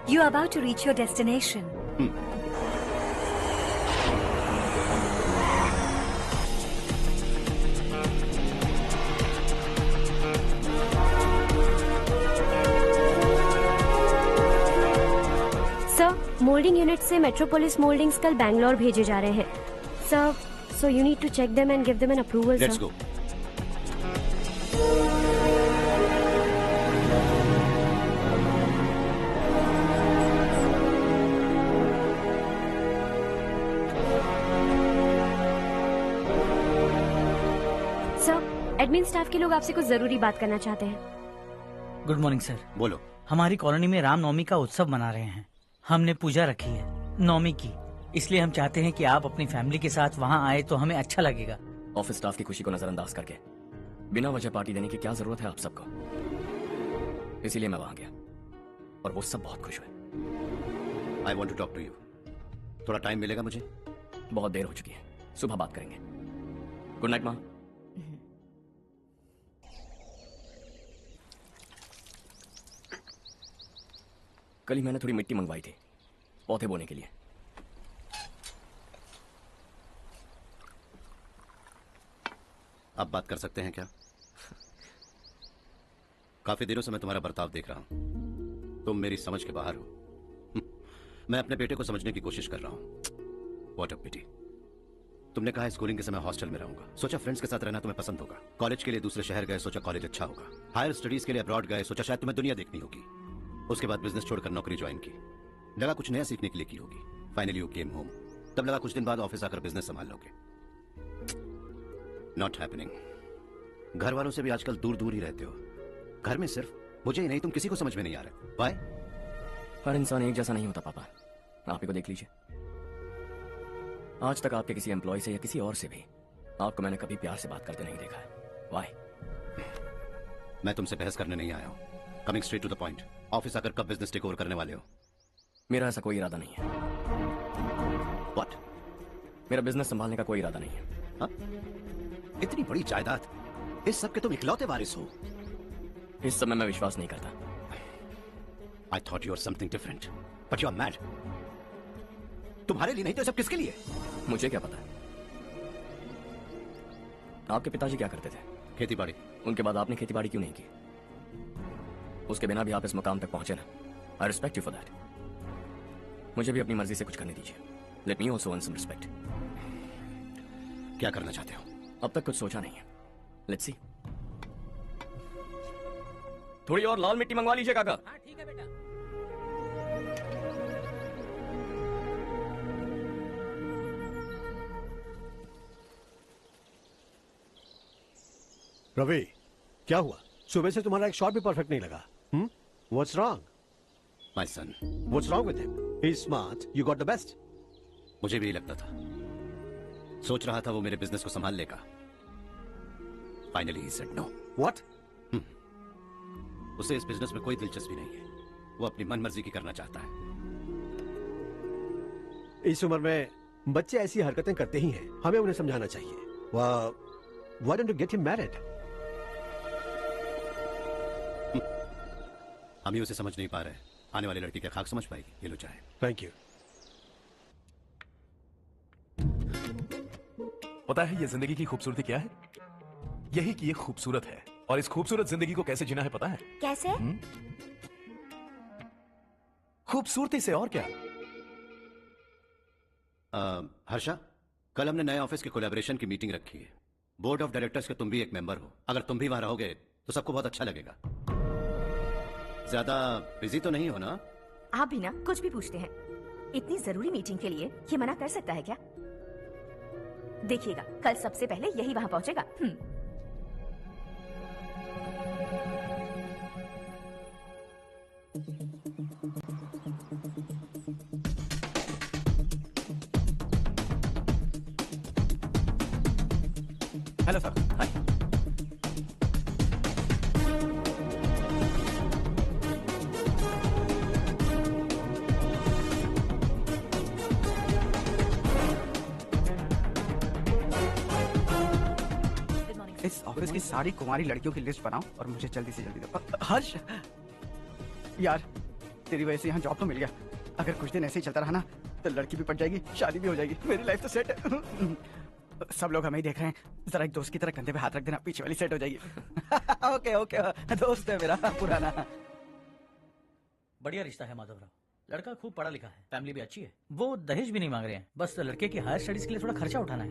You are about to reach your destination. Sir, moulding unit से metropolis mouldings कल बैंगलोर भेजे जा रहे हैं. Sir, so you need to check them and give them an approval, sir. Let's go. Sir, admin staff के लोग आपसे कुछ जरूरी बात करना चाहते हैं. Good morning sir. बोलो. हमारी कॉलोनी में रामनवमी का उत्सव मना रहे हैं. हमने पूजा रखी है नवमी की, इसलिए हम चाहते हैं कि आप अपनी फैमिली के साथ वहाँ आए तो हमें अच्छा लगेगा. ऑफिस स्टाफ की खुशी को नजरअंदाज करके बिना वजह पार्टी देने की क्या जरूरत है आप सबको? इसीलिए मैं वहां गया और वो सब बहुत खुश हुए. I want to talk to you. थोड़ा टाइम मिलेगा मुझे? बहुत देर हो चुकी है, सुबह बात करेंगे. गुड नाइट माँ. कल ही मैंने थोड़ी मिट्टी मंगवाई थी पौधे बोने के लिए. आप बात कर सकते हैं क्या? काफी देरों से मैं तुम्हारा बर्ताव देख रहा हूं. तुम मेरी समझ के बाहर हो. मैं अपने बेटे को समझने की कोशिश कर रहा हूं. What a pity. तुमने कहा स्कूलिंग के समय हॉस्टल में रहूंगा. सोचा फ्रेंड्स के साथ रहना तुम्हें पसंद होगा. कॉलेज के लिए दूसरे शहर गए, सोचा कॉलेज अच्छा होगा. हायर स्टडीज के लिए अब्रॉड गए, सोचा शायद तुम्हें दुनिया देखनी होगी. उसके बाद बिजनेस छोड़कर नौकरी ज्वाइन की. लगा कुछ नया सीखने के लिए की होगी. Finally you came home. तब लगा कुछ दिन बाद ऑफिस आकर बिजनेस संभाल लोगे. Not happening. घर वालों से भी आजकल दूर दूर ही रहते हो. घर में सिर्फ मुझे ही नहीं, तुम किसी को समझ में नहीं आ रहे. Why? हर इंसान एक जैसा नहीं होता पापा. आप ही को देख लीजिए. आज तक आपके किसी एम्प्लॉय से या किसी और से भी आपको मैंने कभी प्यार से बात करते नहीं देखा है. Why? मैं तुमसे बहस करने नहीं आया हूं. Coming straight to the point. Office आकर कब बिजनेस टेक ओवर करने वाले हो? मेरा ऐसा कोई इरादा नहीं है. What? मेरा बिजनेस संभालने का कोई इरादा नहीं है. हाँ? इतनी बड़ी जायदाद, इस सब के तुम इकलौते वारिस हो. इस समय मैं विश्वास नहीं करता. I thought you were something different, but you are mad. तुम्हारे लिए नहीं तो सब किसके लिए? मुझे क्या पता. आपके पिताजी क्या करते थे? खेती बाड़ी. उनके बाद आपने खेती बाड़ी क्यों नहीं की? उसके बिना भी आप इस मुकाम तक पहुंचे ना. I respect you for that. मुझे भी अपनी मर्जी से कुछ करने दीजिए. Let me also earn some respect. क्या करना चाहते हो? अब तक कुछ सोचा नहीं है. Let's see. थोड़ी और लाल मिट्टी मंगवा लीजिए काका. हाँ ठीक है बेटा. रवि, क्या हुआ? सुबह से तुम्हारा एक शॉट भी परफेक्ट नहीं लगा. What's wrong? My son. What's wrong with him? He's smart. You got the best. मुझे भी यही लगता था. सोच रहा था वो मेरे बिजनेस को संभाल लेगा. Finally he said no. What? उसे इस बिजनेस में कोई दिलचस्पी नहीं है. वो अपनी मनमर्जी की करना चाहता है. इस उम्र में बच्चे ऐसी हरकतें करते ही हैं. हमें उन्हें समझाना चाहिए. Why don't you get him married? हम ही उसे समझ नहीं पा रहे. आने वाली लड़की क्या खाक समझ पाएगी? ये लो चाहे. Thank you. पता है ये जिंदगी की खूबसूरती क्या है? यही कि ये खूबसूरत है. और इस खूबसूरत जिंदगी को कैसे जीना है पता है? कैसे? खूबसूरती से. और क्या? हर्षा, कल हमने नए ऑफिस के कोलैबोरेशन की मीटिंग रखी है. बोर्ड ऑफ डायरेक्टर्स के तुम भी एक मेंबर हो. अगर तुम भी वहां रहोगे तो सबको बहुत अच्छा लगेगा. ज्यादा बिजी तो नहीं हो ना? आप भी ना कुछ भी पूछते हैं. इतनी जरूरी मीटिंग के लिए ये मना कर सकता है क्या? देखिएगा कल सबसे पहले यही वहां पहुंचेगा. Hello sir. हाय. इस ऑफिस की सारी कुंवारी लड़कियों की लिस्ट बनाओ और मुझे जल्दी से जल्दी दो. हर्ष, यार तेरी वजह से यहाँ जॉब तो मिल गया। अगर कुछ दिन ऐसे ही चलता रहा ना तो लड़की भी पट जाएगी, शादी भी हो जाएगी, मेरी लाइफ तो सेट है। सब लोग हमें ही देख रहे हैं, जरा एक दोस्त की तरह कंधे पे हाथ रख देना, पीछे वाली सेट हो जाएगी। ओके ओके, दोस्त है मेरा पुराना। बढ़िया रिश्ता है माधवराव, लड़का खूब पढ़ा लिखा है, फैमिली भी अच्छी है, वो दहेज भी नहीं मांग रहे हैं, बस लड़के की हायर स्टडीज के लिए थोड़ा खर्चा उठाना है।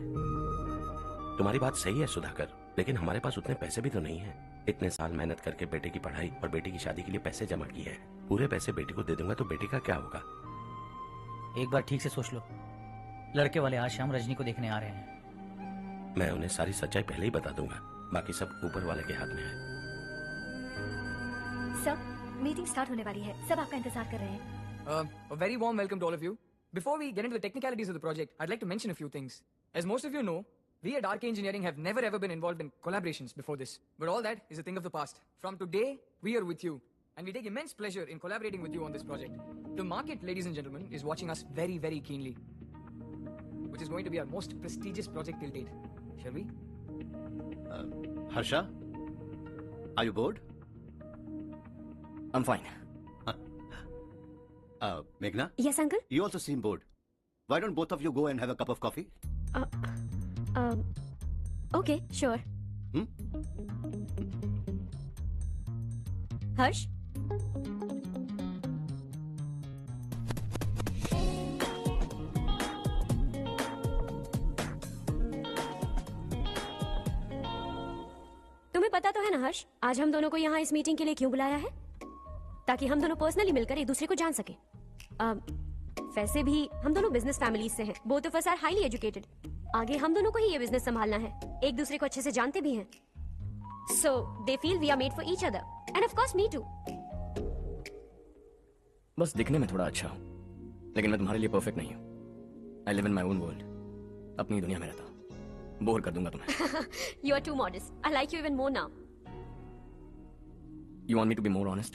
तुम्हारी बात सही है सुधाकर, लेकिन हमारे पास उतने पैसे भी तो नहीं है। इतने साल मेहनत करके बेटे की पढ़ाई और बेटी की शादी के लिए पैसे जमा किए हैं, पूरे पैसे बेटी को दे दूंगा तो बेटी का क्या होगा? एक बार ठीक से सोच लो, लड़के वाले आज शाम रजनी को देखने आ रहे हैं। मैं उन्हें सारी सच्चाई पहले ही बता दूंगा, बाकी सब ऊपर वाले के हाथ में है। सब मीटिंग स्टार्ट होने वाली है, सब आपका इंतजार कर रहे हैं। A very warm welcome to all of you. Before we get into the technicalities of the project, I'd like to mention a few things. As most of you know, we at RK Engineering have never ever been involved in collaborations before this. But all that is a thing of the past. From today, we are with you. And we take immense pleasure in collaborating with you on this project. The market, ladies and gentlemen, is watching us very, very keenly. Which is going to be our most prestigious project till date. Shall we? Harsha, are you bored? I'm fine. Meghna? Yes, uncle? You also seem bored. Why don't both of you go and have a cup of coffee? Okay, sure. Harsh? तुम्हें पता तो है ना हर्ष, आज हम दोनों को यहाँ इस मीटिंग के लिए क्यों बुलाया है? ताकि हम दोनों पर्सनली मिलकर एक दूसरे को जान सके। वैसे भी हम दोनों बिजनेस फैमिलीज से हैं। Both of us are highly educated. आगे हम दोनों को ही ये बिजनेस संभालना है, एक दूसरे को अच्छे से जानते भी हैं। So they feel we are made for each other and of course me too. बस दिखने में थोड़ा अच्छा हूँ, लेकिन मैं तुम्हारे लिए परफेक्ट नहीं हूँ। I live in my own world, अपनी दुनिया में रहता हूँ। बोर कर दूंगा तुम्हें। You are too modest. I like you even more now. You want me to be more honest?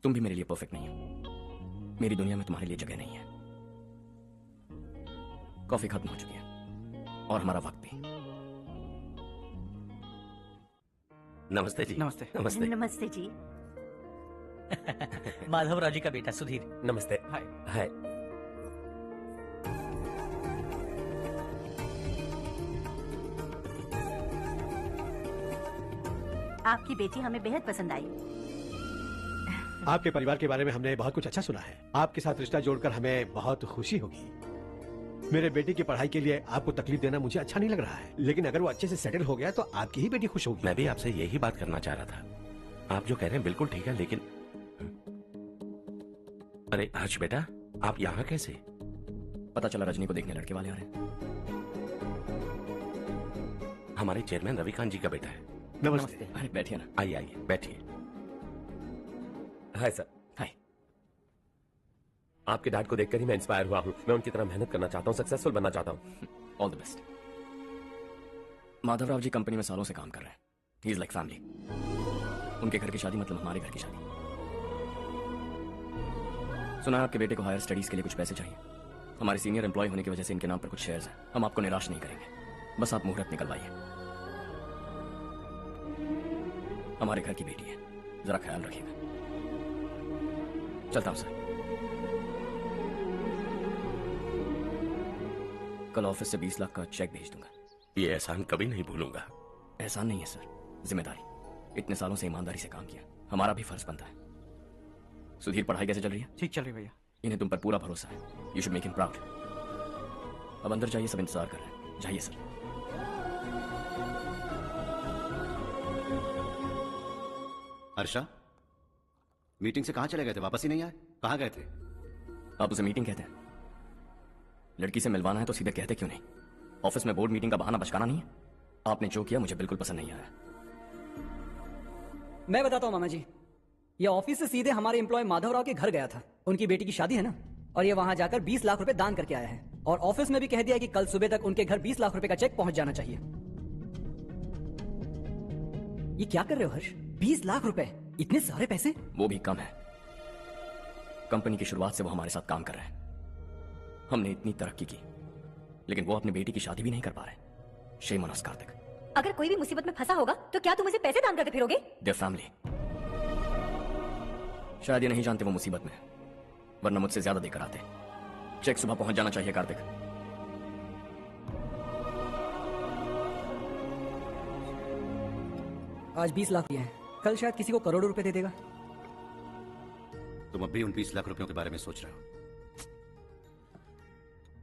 तुम भी मेरे लिए परफेक्ट नहीं हो। मेरी दुनिया में तुम्हारे लिए जगह नहीं है। कॉफी खत्म हो चुकी है और हमारा वक्त भी। नमस्ते जी। नमस्ते। नमस्ते। नमस्ते जी। माधवराव जी का बेटा सुधीर। नमस्ते। हाय। हाय। आपकी बेटी हमें बेहद पसंद आई। आपके परिवार के बारे में हमने बहुत कुछ अच्छा सुना है। आपके साथ रिश्ता जोड़कर हमें बहुत खुशी होगी। मेरे बेटे की पढ़ाई के लिए आपको तकलीफ देना मुझे अच्छा नहीं लग रहा है, लेकिन अगर वो अच्छे से सेटल हो गया तो आपकी ही बेटी खुश होगी। मैं भी आपसे यही बात करना चाह रहा था। आप जो कह रहे हैं बिल्कुल ठीक है, लेकिन अरे हर्ष बेटा, आप यहाँ कैसे? पता चला रजनी को देखने लड़के वाले आ रहे हैं। हमारे चेयरमैन रविकांत जी का बेटा है। नमस्ते। अरे बैठिए ना। आइए आइए बैठिए। Hi sir. हाय। आपके डैड को देखकर ही मैं इंस्पायर हुआ हूँ। मैं उनकी तरह मेहनत करना चाहता हूँ, सक्सेसफुल बनना चाहता हूँ। All the best. Madhavrao ji company में सालों से काम कर रहे हैं। He is like family. उनके घर की शादी मतलब हमारे घर की शादी। सुना है आपके बेटे को हायर स्टडीज के लिए कुछ पैसे चाहिए। हमारे सीनियर एम्प्लॉय होने की वजह से इनके नाम पर कुछ शेयर्स हैं। हम आपको निराश नहीं करेंगे, बस आप मुहूर्त निकलवाइए। हमारे घर की बेटी है, जरा ख्याल रखिएगा। चलता हूं सर। कल ऑफिस से 20 लाख का चेक भेज दूंगा। ये एहसान कभी नहीं भूलूंगा। एहसान नहीं है सर, जिम्मेदारी। इतने सालों से ईमानदारी से काम किया, हमारा भी फर्ज बनता है। सुधीर, पढ़ाई कैसे चल रही है? ठीक चल रही भैया। इन्हें तुम पर पूरा भरोसा है। You should make him proud. अब अंदर जाइए, सब इंतजार कर रहे हैं। जाइए सर। हर्षा, मीटिंग से कहाँ चले गए थे? वापस ही नहीं आए? कहाँ गए थे? आप उसे मीटिंग कहते हैं? लड़की से मिलवाना है तो सीधे कहते क्यों नहीं? ऑफिस में बोर्ड मीटिंग का बहाना बचकाना नहीं है। आपने जो किया मुझे बिल्कुल पसंद नहीं आया। मैं बताता हूँ मामा जी, ये ऑफिस से सीधे हमारे एम्प्लॉय माधवराव के घर गया था। उनकी बेटी की शादी है ना, और ये वहां जाकर 20 लाख रुपए दान करके आया है। और ऑफिस में भी कह दिया कि कल सुबह तक उनके घर 20 लाख रुपए का चेक पहुंच जाना चाहिए। ये क्या कर रहे हो हर्ष? 20 लाख रुपए, इतने सारे पैसे? वो भी कम है। कंपनी की शुरुआत से वो हमारे साथ काम कर रहे हैं। हमने इतनी तरक्की की, लेकिन वो अपनी बेटी की शादी भी नहीं कर पा रहे। Shame on us Kartik. अगर कोई भी मुसीबत में फंसा होगा तो क्या तुम उसे पैसे दान करते फिरोगे? Their family. शायद ये नहीं जानते वो मुसीबत में है, वरना मुझसे ज्यादा देकर आते। चेक सुबह पहुंच जाना चाहिए कार्तिक। आज 20 लाख दिए हैं, कल शायद किसी को करोड़ों रुपए दे देगा। तुम अब भी उन 20 लाख रुपयों के बारे में सोच रहे हो,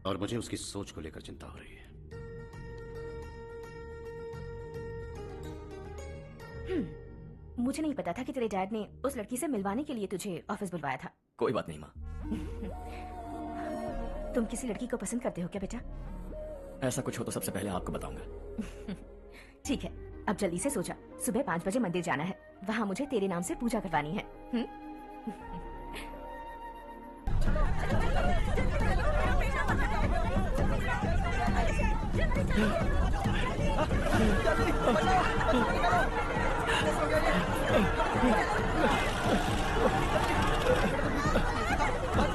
और मुझे उसकी सोच को लेकर चिंता हो रही है। मुझे नहीं पता था कि तेरे डैड ने उस लड़की से मिलवाने के लिए तुझे ऑफिस बुलवाया था। कोई बात नहीं माँ। तुम किसी लड़की को पसंद करते हो क्या बेटा? ऐसा कुछ हो तो सबसे पहले आपको बताऊंगा। ठीक है, अब जल्दी से सो जा। सुबह 5 बजे मंदिर जाना है, वहाँ मुझे तेरे नाम से पूजा करवानी है।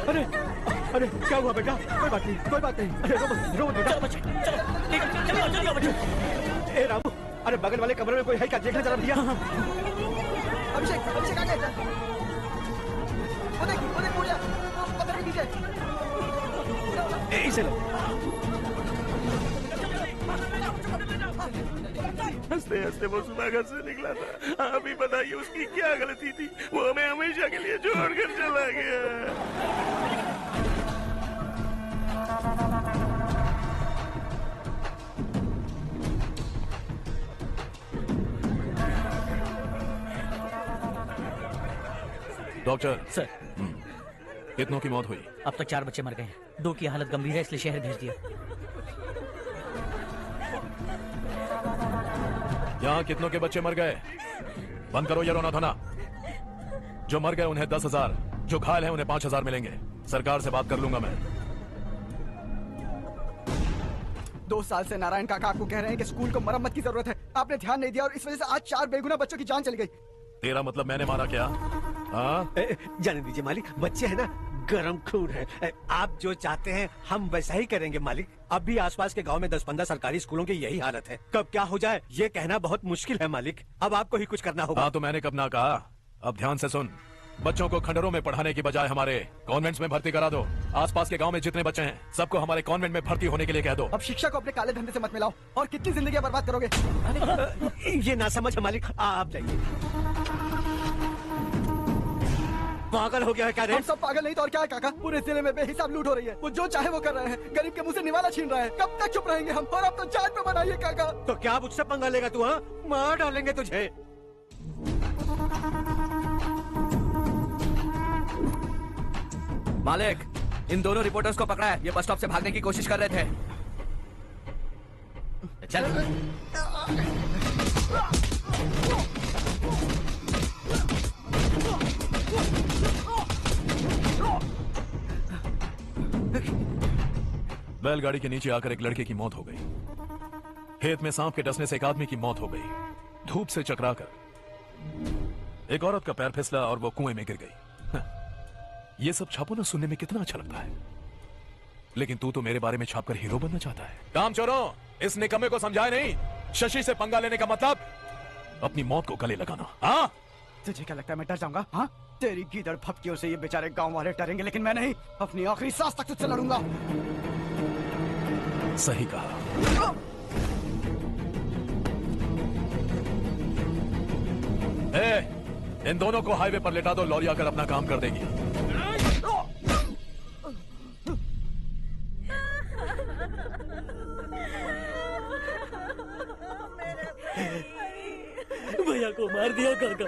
अरे अरे क्या हुआ बेटा? कोई बात नहीं, कोई बात नहीं। अरे रो बेटा। चलो बच्चे, चलो बच्चे। ए रामू, अरे बगल वाले कमरे में कोई है क्या? देखना जरा भैया। अभिषेक, अभिषेक आ गए। वो देख पूजा, वो पत्थर के नीचे। इसे लो। हंसते हंसते वो सुबह घर से निकला था। आप ही बताइए उसकी क्या गलती थी? वो हमें हमेशा के लिए छोड़कर चला गया। डॉक्टर सर, कितनों की मौत हुई? अब तक 4 बच्चे मर गए हैं, 2 की हालत गंभीर है, इसलिए शहर भेज दिया। यहाँ कितनों के बच्चे मर गए? बंद करो ये रोना धोना। जो मर गए उन्हें 10,000, जो घायल हैं उन्हें 5,000 मिलेंगे। सरकार से बात कर लूंगा मैं। 2 साल से नारायण काका आपको कह रहे हैं कि स्कूल को मरम्मत की जरूरत है। आपने ध्यान नहीं दिया और इस वजह से आज 4 बेगुनाह बच्चों की जान चली गई। तेरा मतलब मैंने मारा क्या? हाँ? जाने दीजिए मालिक, बच्चे हैं ना, गरम खून है। आप जो चाहते हैं हम वैसा ही करेंगे मालिक। अब भी आसपास के गांव में 10-15 सरकारी स्कूलों की यही हालत है। कब क्या हो जाए ये कहना बहुत मुश्किल है मालिक। अब आपको ही कुछ करना होगा। हाँ तो मैंने कब ना कहा। अब ध्यान से सुन, बच्चों को खंडरों में पढ़ाने की बजाय हमारे कॉन्वेंट्स में भर्ती करा दो। आसपास के गांव में जितने बच्चे हैं सबको हमारे कॉन्वेंट में भर्ती होने के लिए कह दो। अब शिक्षा को अपने काले धंधे से मत मिलाओ, और कितनी जिंदगी बर्बाद करोगे। ये ना समझ मालिक, आप जाइए। पागल हो गया है क्या रे? हम सब पागल नहीं तो और क्या है काका? पूरे जिले में बेहिसाब लूट हो रही है। वो जो चाहे वो कर रहे हैं, गरीब के मुंह से निवाला छीन रहा है। कब तक चुप रहेंगे हम? और अब तो जान पे बनाइए काका। तो क्या मुझसे पंगा लेगा तू? हाँ, मार डालेंगे तुझे। मालिक, इन दोनों रिपोर्टर्स को पकड़ा है। ये बस स्टॉप से भागने की कोशिश कर रहे थे। चल। बैलगाड़ी के नीचे आकर एक लड़के की मौत हो गई। खेत में सांप के डसने से एक आदमी की मौत हो गई, धूप से चकराकर। एक औरत का पैर फिसला और वो कुएं में गिर गई। ये सब छापो ना सुनने में कितना अच्छा लगता है, लेकिन तू तो मेरे बारे में छापकर हीरो बनना चाहता है। काम चोरों, इस निकम्मे को समझाए नहीं। शशि से पंगा लेने का मतलब अपनी मौत को गले लगाना। हाँ, तुझे क्या लगता है मैं डर जाऊंगा? हाँ, तेरी गीदड़ फपकियों से ये बेचारे गांव वाले डरेंगे, लेकिन मैं नहीं। अपनी आखिरी सांस तक तुझसे लड़ूंगा। सही कहा। इन दोनों को हाईवे पर लेटा दो, लॉरी आकर अपना काम कर देगी। भैया को मार दिया काका।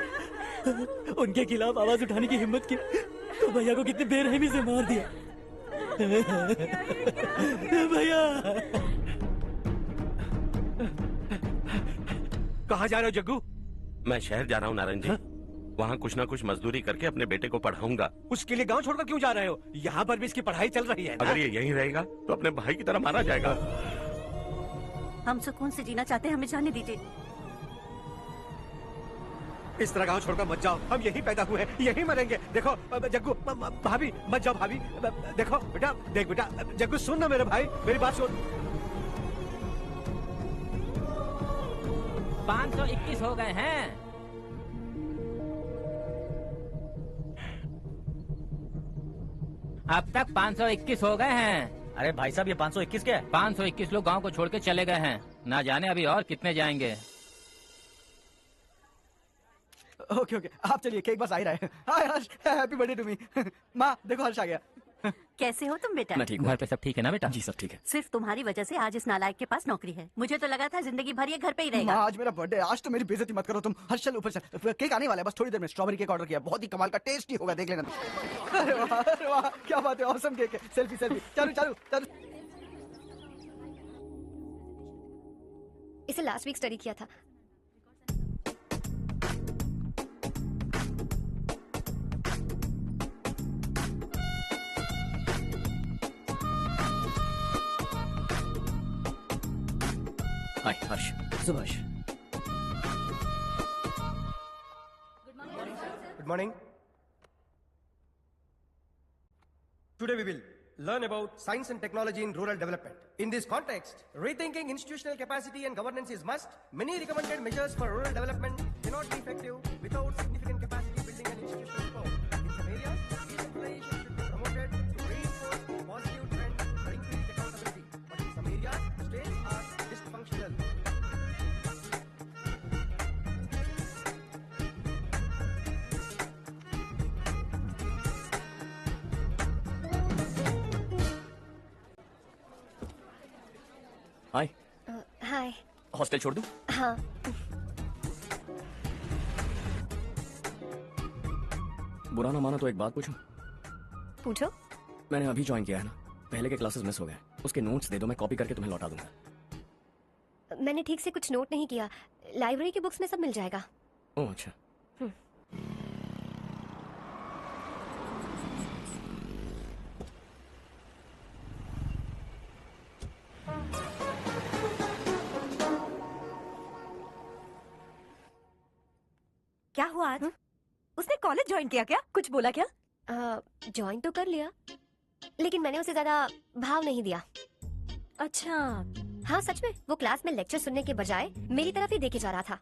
उनके खिलाफ आवाज उठाने की हिम्मत की तो भैया को कितनी बेरहमी से मार दिया। भैया कहाँ जा रहे हो जग्गू? मैं शहर जा रहा हूँ नारायण जी। वहाँ कुछ ना कुछ मजदूरी करके अपने बेटे को पढ़ाऊंगा। उसके लिए गांव छोड़कर क्यों जा रहे हो? यहाँ पर भी इसकी पढ़ाई चल रही है ना? अगर ये यहीं रहेगा तो अपने भाई की तरह मारा जाएगा। हम सुकून से जीना चाहते हैं, हमें जाने दीजिए। इस तरह गांव छोड़कर मत जाओ, हम यहीं पैदा हुए हैं, यहीं मरेंगे। देखो जग्गू, भाभी मत जाओ। भाभी देखो बेटा, देख बेटा, जग्गू सुन ना मेरे भाई, मेरी बात सुन। 521 हो गए हैं। अब तक 521 हो गए हैं। अरे भाई साहब, ये 521 क्या है? 521 लोग गांव को छोड़ के चले गए हैं। ना जाने अभी और कितने जाएंगे। ओके ओके, आप चलिए, केक बस आ ही रहा है। हाय हर्ष, हैप्पी बर्थडे टू मी। माँ देखो, हर्ष आ गया। कैसे हो तुम बेटा? मैं ठीक हूँ। घर पे सब ठीक है ना बेटा? जी सब ठीक है। सिर्फ तुम्हारी वजह से आज इस नालायक के पास नौकरी है। मुझे तो लगा था जिंदगी भर ये घर पे ही रहेगा। माँ आज मेरा बर्थडे, आज तो मेरी बेइज्जती मत करो तुम। हर्ष चल ऊपर चल, केक आने वाला है, बस थोड़ी देर में। स्ट्रॉबेरी केक ऑर्डर किया, बहुत ही कमाल का, टेस्टी होगा, देख लेना। अरे वाह, क्या बात है, ऑसम केक है। सेल्फी सेल्फी, चालू चालू चालू। इसे लास्ट वीक स्टडी किया था। हाय हर्ष। Subhash. Good morning. Today we will learn about science and technology in rural development. In this context, rethinking institutional capacity and governance is must. Many recommended measures for rural development cannot be effective without significant capacity building and institutional support. In some areas, decentralization should be promoted to reinforce positive trends or increase accountability. But in some areas, states are dysfunctional. Hi. Hi. Hostel छोड़ दूं? हाँ। बुरा ना माना तो एक बात पूछूं? पूछो। मैंने अभी ज्वाइन किया है ना, पहले के क्लासेस मिस हो गए। उसके नोट्स दे दो, मैं कॉपी करके तुम्हें लौटा दूंगा। मैंने ठीक से कुछ नोट नहीं किया। लाइब्रेरी की बुक्स में सब मिल जाएगा। ओह अच्छा। क्या हुआ आज? उसने कॉलेज ज्वाइन किया क्या? कुछ बोला क्या? ज्वाइन तो कर लिया, लेकिन मैंने उसे ज्यादा भाव नहीं दिया। अच्छा। हाँ सच में, वो क्लास में लेक्चर सुनने के बजाय मेरी तरफ ही देखे जा रहा था।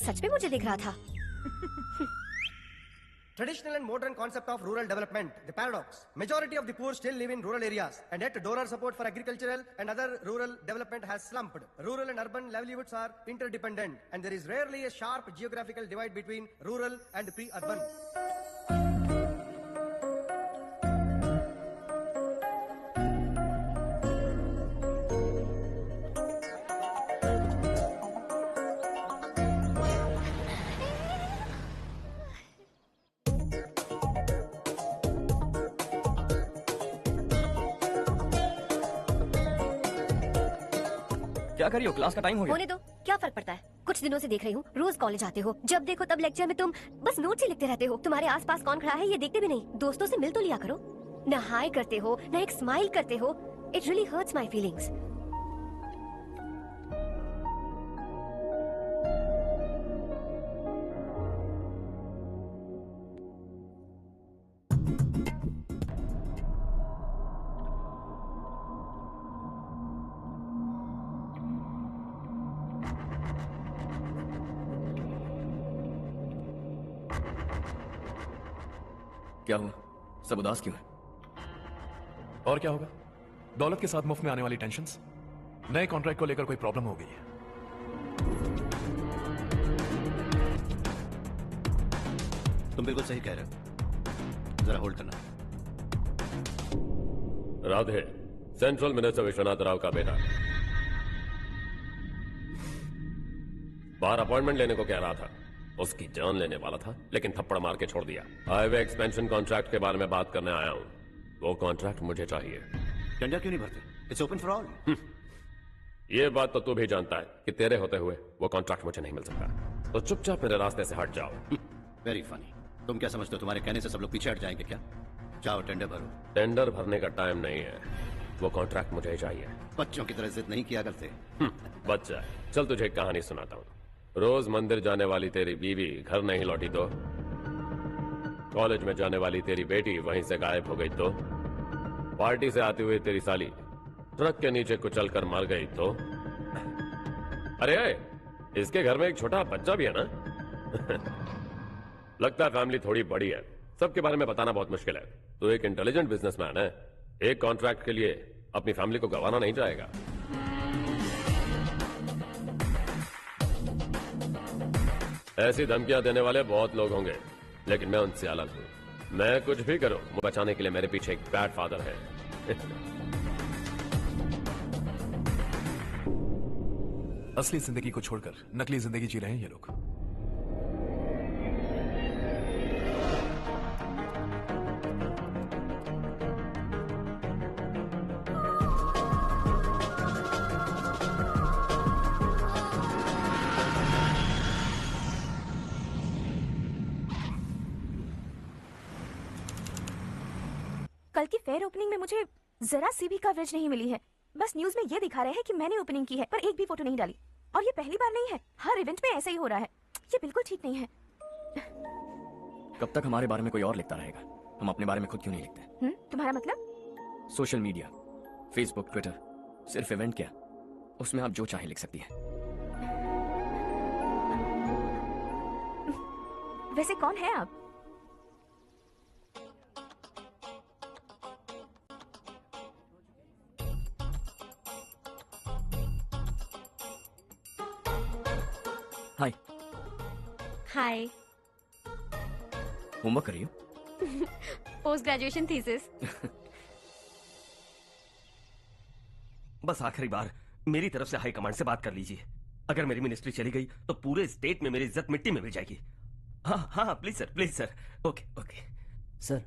सच में मुझे दिख रहा था। Traditional and modern concept of rural development, the paradox. Majority of the poor still live in rural areas, and yet donor support for agricultural and other rural development has slumped. Rural and urban livelihoods are interdependent, and there is rarely a sharp geographical divide between rural and pre-urban. क्या करियो, class का time हो गया। होने दो, क्या फर्क पड़ता है। कुछ दिनों से देख रही हूँ, रोज कॉलेज आते हो, जब देखो तब लेक्चर में तुम बस नोट्स ही लिखते रहते हो। तुम्हारे आसपास कौन खड़ा है ये देखते भी नहीं। दोस्तों से मिल तो लिया करो। न हाय करते हो, न एक स्माइल करते हो। It really hurts my feelings. क्या हुआ, सब उदास क्यों है? और क्या होगा, दौलत के साथ मुफ्त में आने वाली टेंशन्स। नए कॉन्ट्रैक्ट को लेकर कोई प्रॉब्लम हो गई है। तुम बिल्कुल सही कह रहे हो, जरा होल्ड करना। राधे, सेंट्रल मिनिस्टर विश्वनाथ राव का बेटा बाहर अपॉइंटमेंट लेने को कह रहा था। उसकी जान लेने वाला था, लेकिन थप्पड़ मार के छोड़ दिया। हाईवे एक्सपेंशन कॉन्ट्रैक्ट के बारे में बात करने आया हूं। वो कॉन्ट्रैक्ट मुझे चाहिए। टेंडर क्यों नहीं भरते? It's open for all. ये बात तो तू भी जानता है कि तेरे होते हुए वो कॉन्ट्रैक्ट मुझे नहीं मिल सकता। तो चुपचाप मेरे रास्ते से हट जाओ। Very funny. तुम क्या समझते हो तुम्हारे कहने से सब लोग पीछे हट जाएंगे क्या? जाओ टेंडर भरो। टेंडर भरने का टाइम नहीं है, वो कॉन्ट्रैक्ट मुझे चाहिए। बच्चों की तरह जिद नहीं किया करते। बच्चा, चल तुझे एक कहानी सुनाता हूँ। रोज मंदिर जाने वाली तेरी बीवी घर नहीं लौटी तो, कॉलेज में जाने वाली तेरी बेटी वहीं से गायब हो गई तो, पार्टी से आती हुई तेरी साली ट्रक के नीचे कुचल कर मर गई तो। अरे इसके घर में एक छोटा बच्चा भी है ना। लगता है फैमिली थोड़ी बड़ी है, सबके बारे में बताना बहुत मुश्किल है। तो एक इंटेलिजेंट बिजनेसमैन है, एक कॉन्ट्रैक्ट के लिए अपनी फैमिली को गंवाना नहीं चाहेगा। ऐसी धमकियां देने वाले बहुत लोग होंगे, लेकिन मैं उनसे अलग हूं। मैं कुछ भी करूं, वो बचाने के लिए मेरे पीछे एक बैड फादर है। असली जिंदगी को छोड़कर नकली जिंदगी जी रहे हैं ये लोग। कल की फेयर ओपनिंग में मुझे जरा सी भी कवरेज नहीं मिली है। बस न्यूज में ये दिखा रहे हैं कि मैंने ओपनिंग की है, पर एक भी फोटो नहीं डाली। और ये पहली बार नहीं है, हर इवेंट में ऐसा ही हो रहा है। ये बिल्कुल ठीक नहीं है। कब तक हमारे बारे में कोई और लिखता रहेगा? हम अपने बारे में खुद क्यों नहीं लिखते? तुम्हारा मतलब? सोशल मीडिया, फेसबुक, ट्विटर, सिर्फ इवेंट क्या, उसमें आप जो चाहे लिख सकती हैं। वैसे कौन है आप? हाय। हाय। होमवर्क कर रही हो? Post graduation thesis. बस आखिरी बार मेरी तरफ से हाई कमांड से बात कर लीजिए। अगर मेरी मिनिस्ट्री चली गई तो पूरे स्टेट में मेरी इज्जत मिट्टी में मिल जाएगी। हाँ हाँ please sir. Okay okay sir,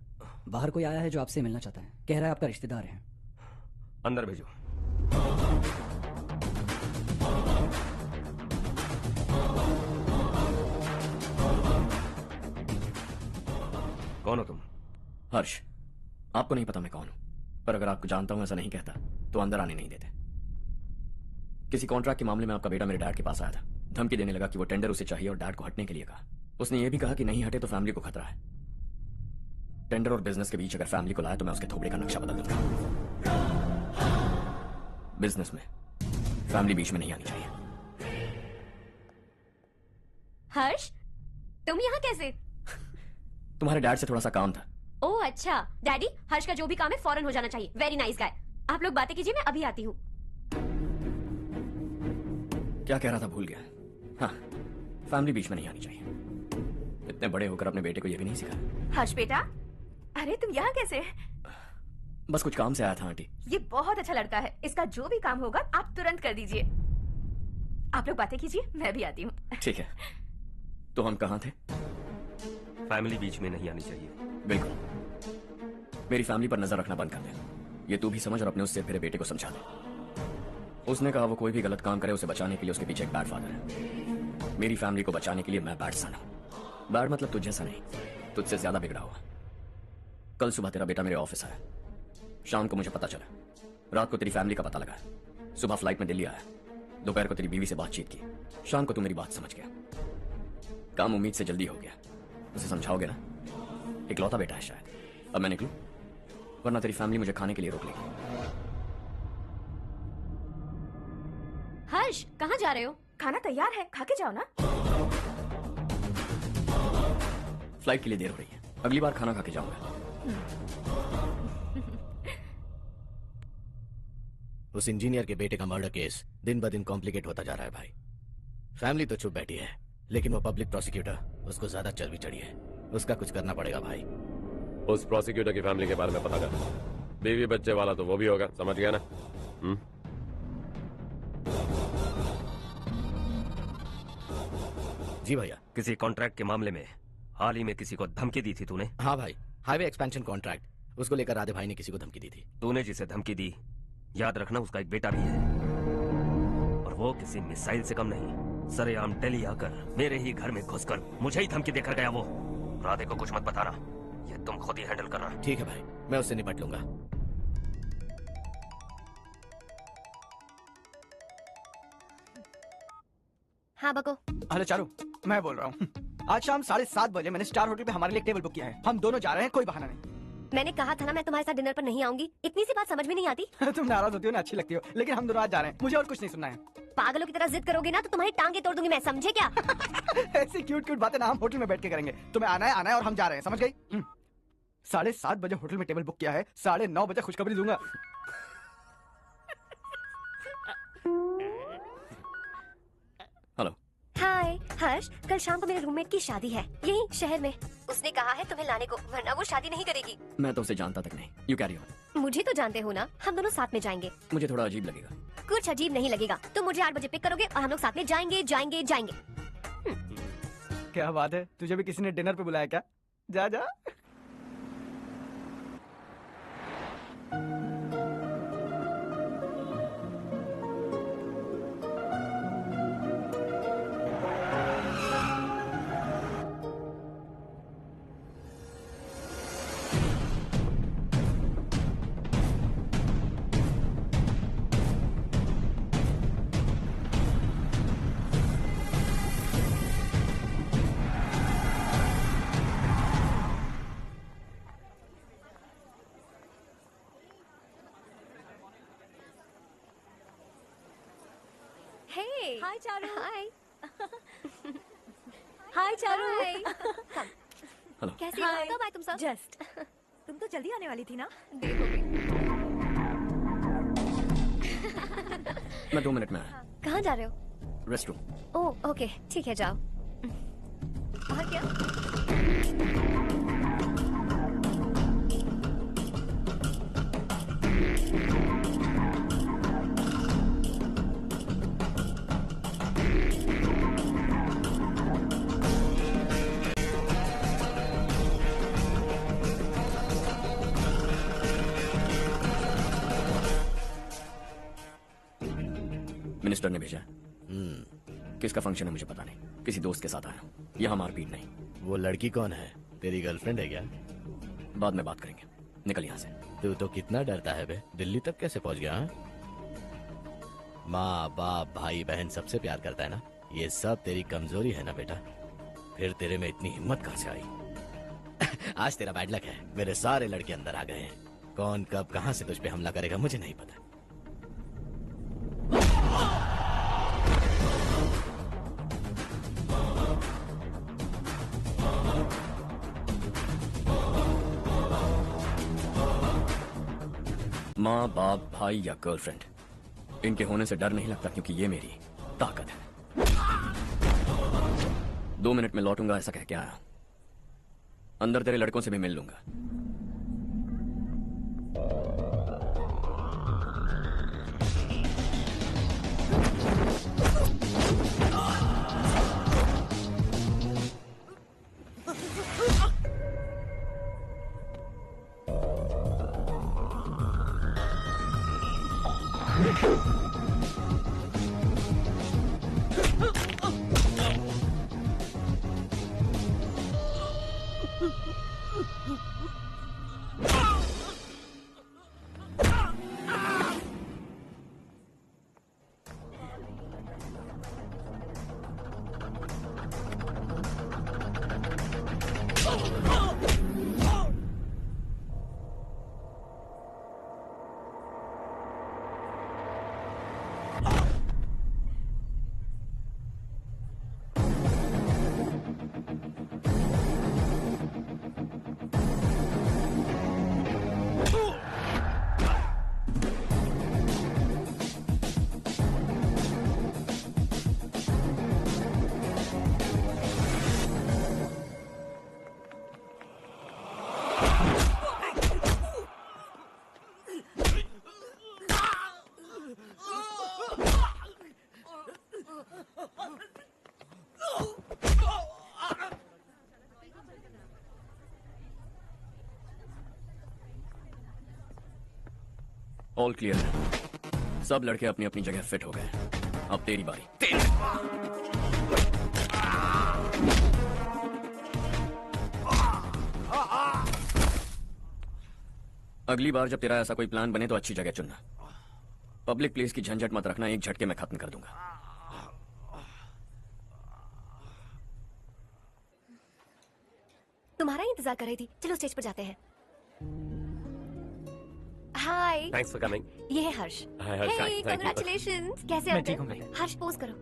बाहर कोई आया है जो आपसे मिलना चाहता है। कह रहा है आपका रिश्तेदार है। अंदर भेजो। कौन हो तुम? हर्ष। आपको नहीं पता मैं कौन हूं, पर अगर आपको जानता हूं ऐसा नहीं कहता तो अंदर आने नहीं देते। किसी कॉन्ट्रैक्ट के मामले में आपका बेटा मेरे डैड के पास आया था। धमकी देने लगा कि वो टेंडर उसे चाहिए और डैड को हटने के लिए कहा। उसने ये भी कहा कि नहीं हटे तो फैमिली को खतरा है। टेंडर और बिजनेस के बीच अगर फैमिली को लाया तो मैं उसके थोबड़े का नक्शा बदल दूंगा। बिजनेस में फैमिली बीच में नहीं आनी चाहिए। हर्ष, तुम यहाँ कैसे? तुम्हारे डैड से थोड़ा सा काम था। ओह अच्छा। डैडी, हर्ष का जो भी काम है फौरन हो जाना चाहिए। Very nice guy. आप लोग बातें कीजिए, मैं अभी आती हूँ। क्या कह रहा था भूल गया। हाँ, फैमिली बीच में नहीं आनी चाहिए। इतने बड़े होकर अपने बेटे को यह भी नहीं सिखाया। हर्ष बेटा, अरे तुम यहाँ कैसे? बस कुछ काम से आया था आंटी। ये बहुत अच्छा लड़का है। इसका जो भी काम होगा आप तुरंत कर दीजिए। आप लोग बातें कीजिए, मैं भी आती हूँ। ठीक है। तो हम कहाँ थे? फैमिली बीच में नहीं आनी चाहिए। बिल्कुल। मेरी फैमिली पर नजर रखना बंद कर दे। ये तू भी समझ और अपने उससे मेरे बेटे को समझा दे। उसने कहा वो कोई भी गलत काम करे उसे बचाने के लिए उसके पीछे एक बैड फादर है। मेरी फैमिली को बचाने के लिए मैं बैड सन हूं। बैड मतलब तुझ जैसा नहीं, तुझसे ज्यादा बिगड़ा हुआ। कल सुबह तेरा बेटा मेरे ऑफिस आया। शाम को मुझे पता चला। रात को तेरी फैमिली का पता लगा। सुबह फ्लाइट में दिल्ली आया। दोपहर को तेरी बीवी से बातचीत की। शाम को तू मेरी बात समझ गया। काम उम्मीद से जल्दी हो गया। उसे समझाओगे ना? इकलौता बेटा है शायद। अब मैं निकलूं, वरना तेरी फैमिली मुझे खाने के लिए रोक लेगी। हर्ष, कहाँ जा रहे हो? खाना तैयार है, खा के जाओ ना। फ्लाइट के लिए देर हो रही है। अगली बार खाना खा के जाऊंगा। उस इंजीनियर के बेटे का मर्डर केस दिन ब दिन कॉम्प्लिकेट होता जा रहा है भाई। फैमिली तो चुप बैठी है, लेकिन वो पब्लिक प्रोसिक्यूटर, उसको ज्यादा चर्बी चढ़ी है। उसका कुछ करना पड़ेगा भाई। उस प्रोसिक्यूटर की फैमिली के बारे में पता कर। बीवी बच्चे वाला तो वो भी होगा, समझ गया ना? जी भैया। किसी कॉन्ट्रैक्ट के मामले में हाल ही में किसी को धमकी दी थी तूने? हाँ भाई, हाईवे एक्सपेंशन कॉन्ट्रैक्ट, उसको लेकर राधे भाई ने किसी को धमकी दी थी। तूने जिसे धमकी दी, याद रखना उसका एक बेटा भी है, और वो किसी मिसाइल से कम नहीं। सरेआम दिल्ली आकर मेरे ही घर में घुसकर मुझे ही धमकी देकर गया वो। राधे को कुछ मत बताना, ये तुम खुद ही हैंडल करना। ठीक है भाई, मैं उससे निपट लूंगा। हाँ बको। हेलो चारू, मैं बोल रहा हूँ। आज शाम 7:30 बजे मैंने स्टार होटल पे हमारे लिए टेबल बुक किया है। हम दोनों जा रहे हैं, कोई बहाना नहीं। मैंने कहा था ना मैं तुम्हारे साथ डिनर पर नहीं आऊंगी। इतनी सी बात समझ में नहीं आती? तुम नाराज होती हो ना, अच्छी लगती हो, लेकिन हम दोनों आज जा रहे हैं। मुझे और कुछ नहीं सुनना है। पागलों की तरह जिद करोगे ना तो तुम्हारी टांगे तोड़ दूंगी मैं, समझे क्या? ऐसी क्यूट क्यूट बातें ना हम होटल में बैठ के करेंगे। तुम्हें आना है और हम जा रहे हैं, समझ गई? 7:30 बजे होटल में टेबल बुक किया है, 9:30 बजे खुशखबरी दूंगा। हेलो। हाय हर्ष, कल शाम को मेरे रूममेट की शादी है यही शहर में। उसने कहा है तुम्हें लाने को, वरना वो शादी नहीं करेगी। मैं तो उसे जानता तक नहीं। You carry on. मुझे तो जानते हो ना, हम दोनों साथ में जाएंगे। मुझे थोड़ा अजीब लगेगा। कुछ अजीब नहीं लगेगा। तुम मुझे 8 बजे पिक करोगे और हम लोग साथ में जाएंगे जाएंगे जाएंगे। क्या बात है, तुझे भी किसी ने डिनर पे बुलाया क्या? जा जा। हाय चारू। हाय हाय चारू। हेलो। कैसी हो? कब आए तुम सब? जस्ट। तुम तो जल्दी आने वाली थी ना? मैं 2 मिनट में आया। कहाँ जा रहे हो? Rest room. ओह ओके, ठीक है जाओ। और क्या? मिनिस्टर ने भेजा। किसका फंक्शन है मुझे पता नहीं, किसी दोस्त के साथ आया हूँ। यहाँ मारपीट नहीं। वो लड़की कौन है? तेरी गर्लफ्रेंड है क्या? बाद में बात करेंगे, निकल यहाँ से। तू तो कितना डरता है बे, दिल्ली तक कैसे पहुँच गया? माँ बाप भाई बहन सबसे प्यार करता है ना, ये सब तेरी कमजोरी है ना बेटा। फिर तेरे में इतनी हिम्मत कहाँ से आई? आज तेरा बैड लक है, मेरे सारे लड़के अंदर आ गए हैं। कौन कब कहाँ से तुझ पे हमला करेगा मुझे नहीं पता। माँ बाप भाई या गर्लफ्रेंड, इनके होने से डर नहीं लगता, क्योंकि ये मेरी ताकत है। 2 मिनट में लौटूंगा ऐसा कह के आया। अंदर तेरे लड़कों से भी मिल लूंगा। ऑल क्लियर है। सब लड़के अपनी अपनी जगह फिट हो गए। अब तेरी बारी। अगली बार जब तेरा ऐसा कोई प्लान बने तो अच्छी जगह चुनना। पब्लिक प्लेस की झंझट मत रखना, एक झटके में खत्म कर दूंगा। तुम्हारा इंतजार कर रही थी, चलो स्टेज पर जाते हैं। हाय। Thanks for coming. ये है Harsh. Hi Harsh, hey thank you. Congratulations. कैसे मैं ठीक हूँ हो? हर्ष पोज करो।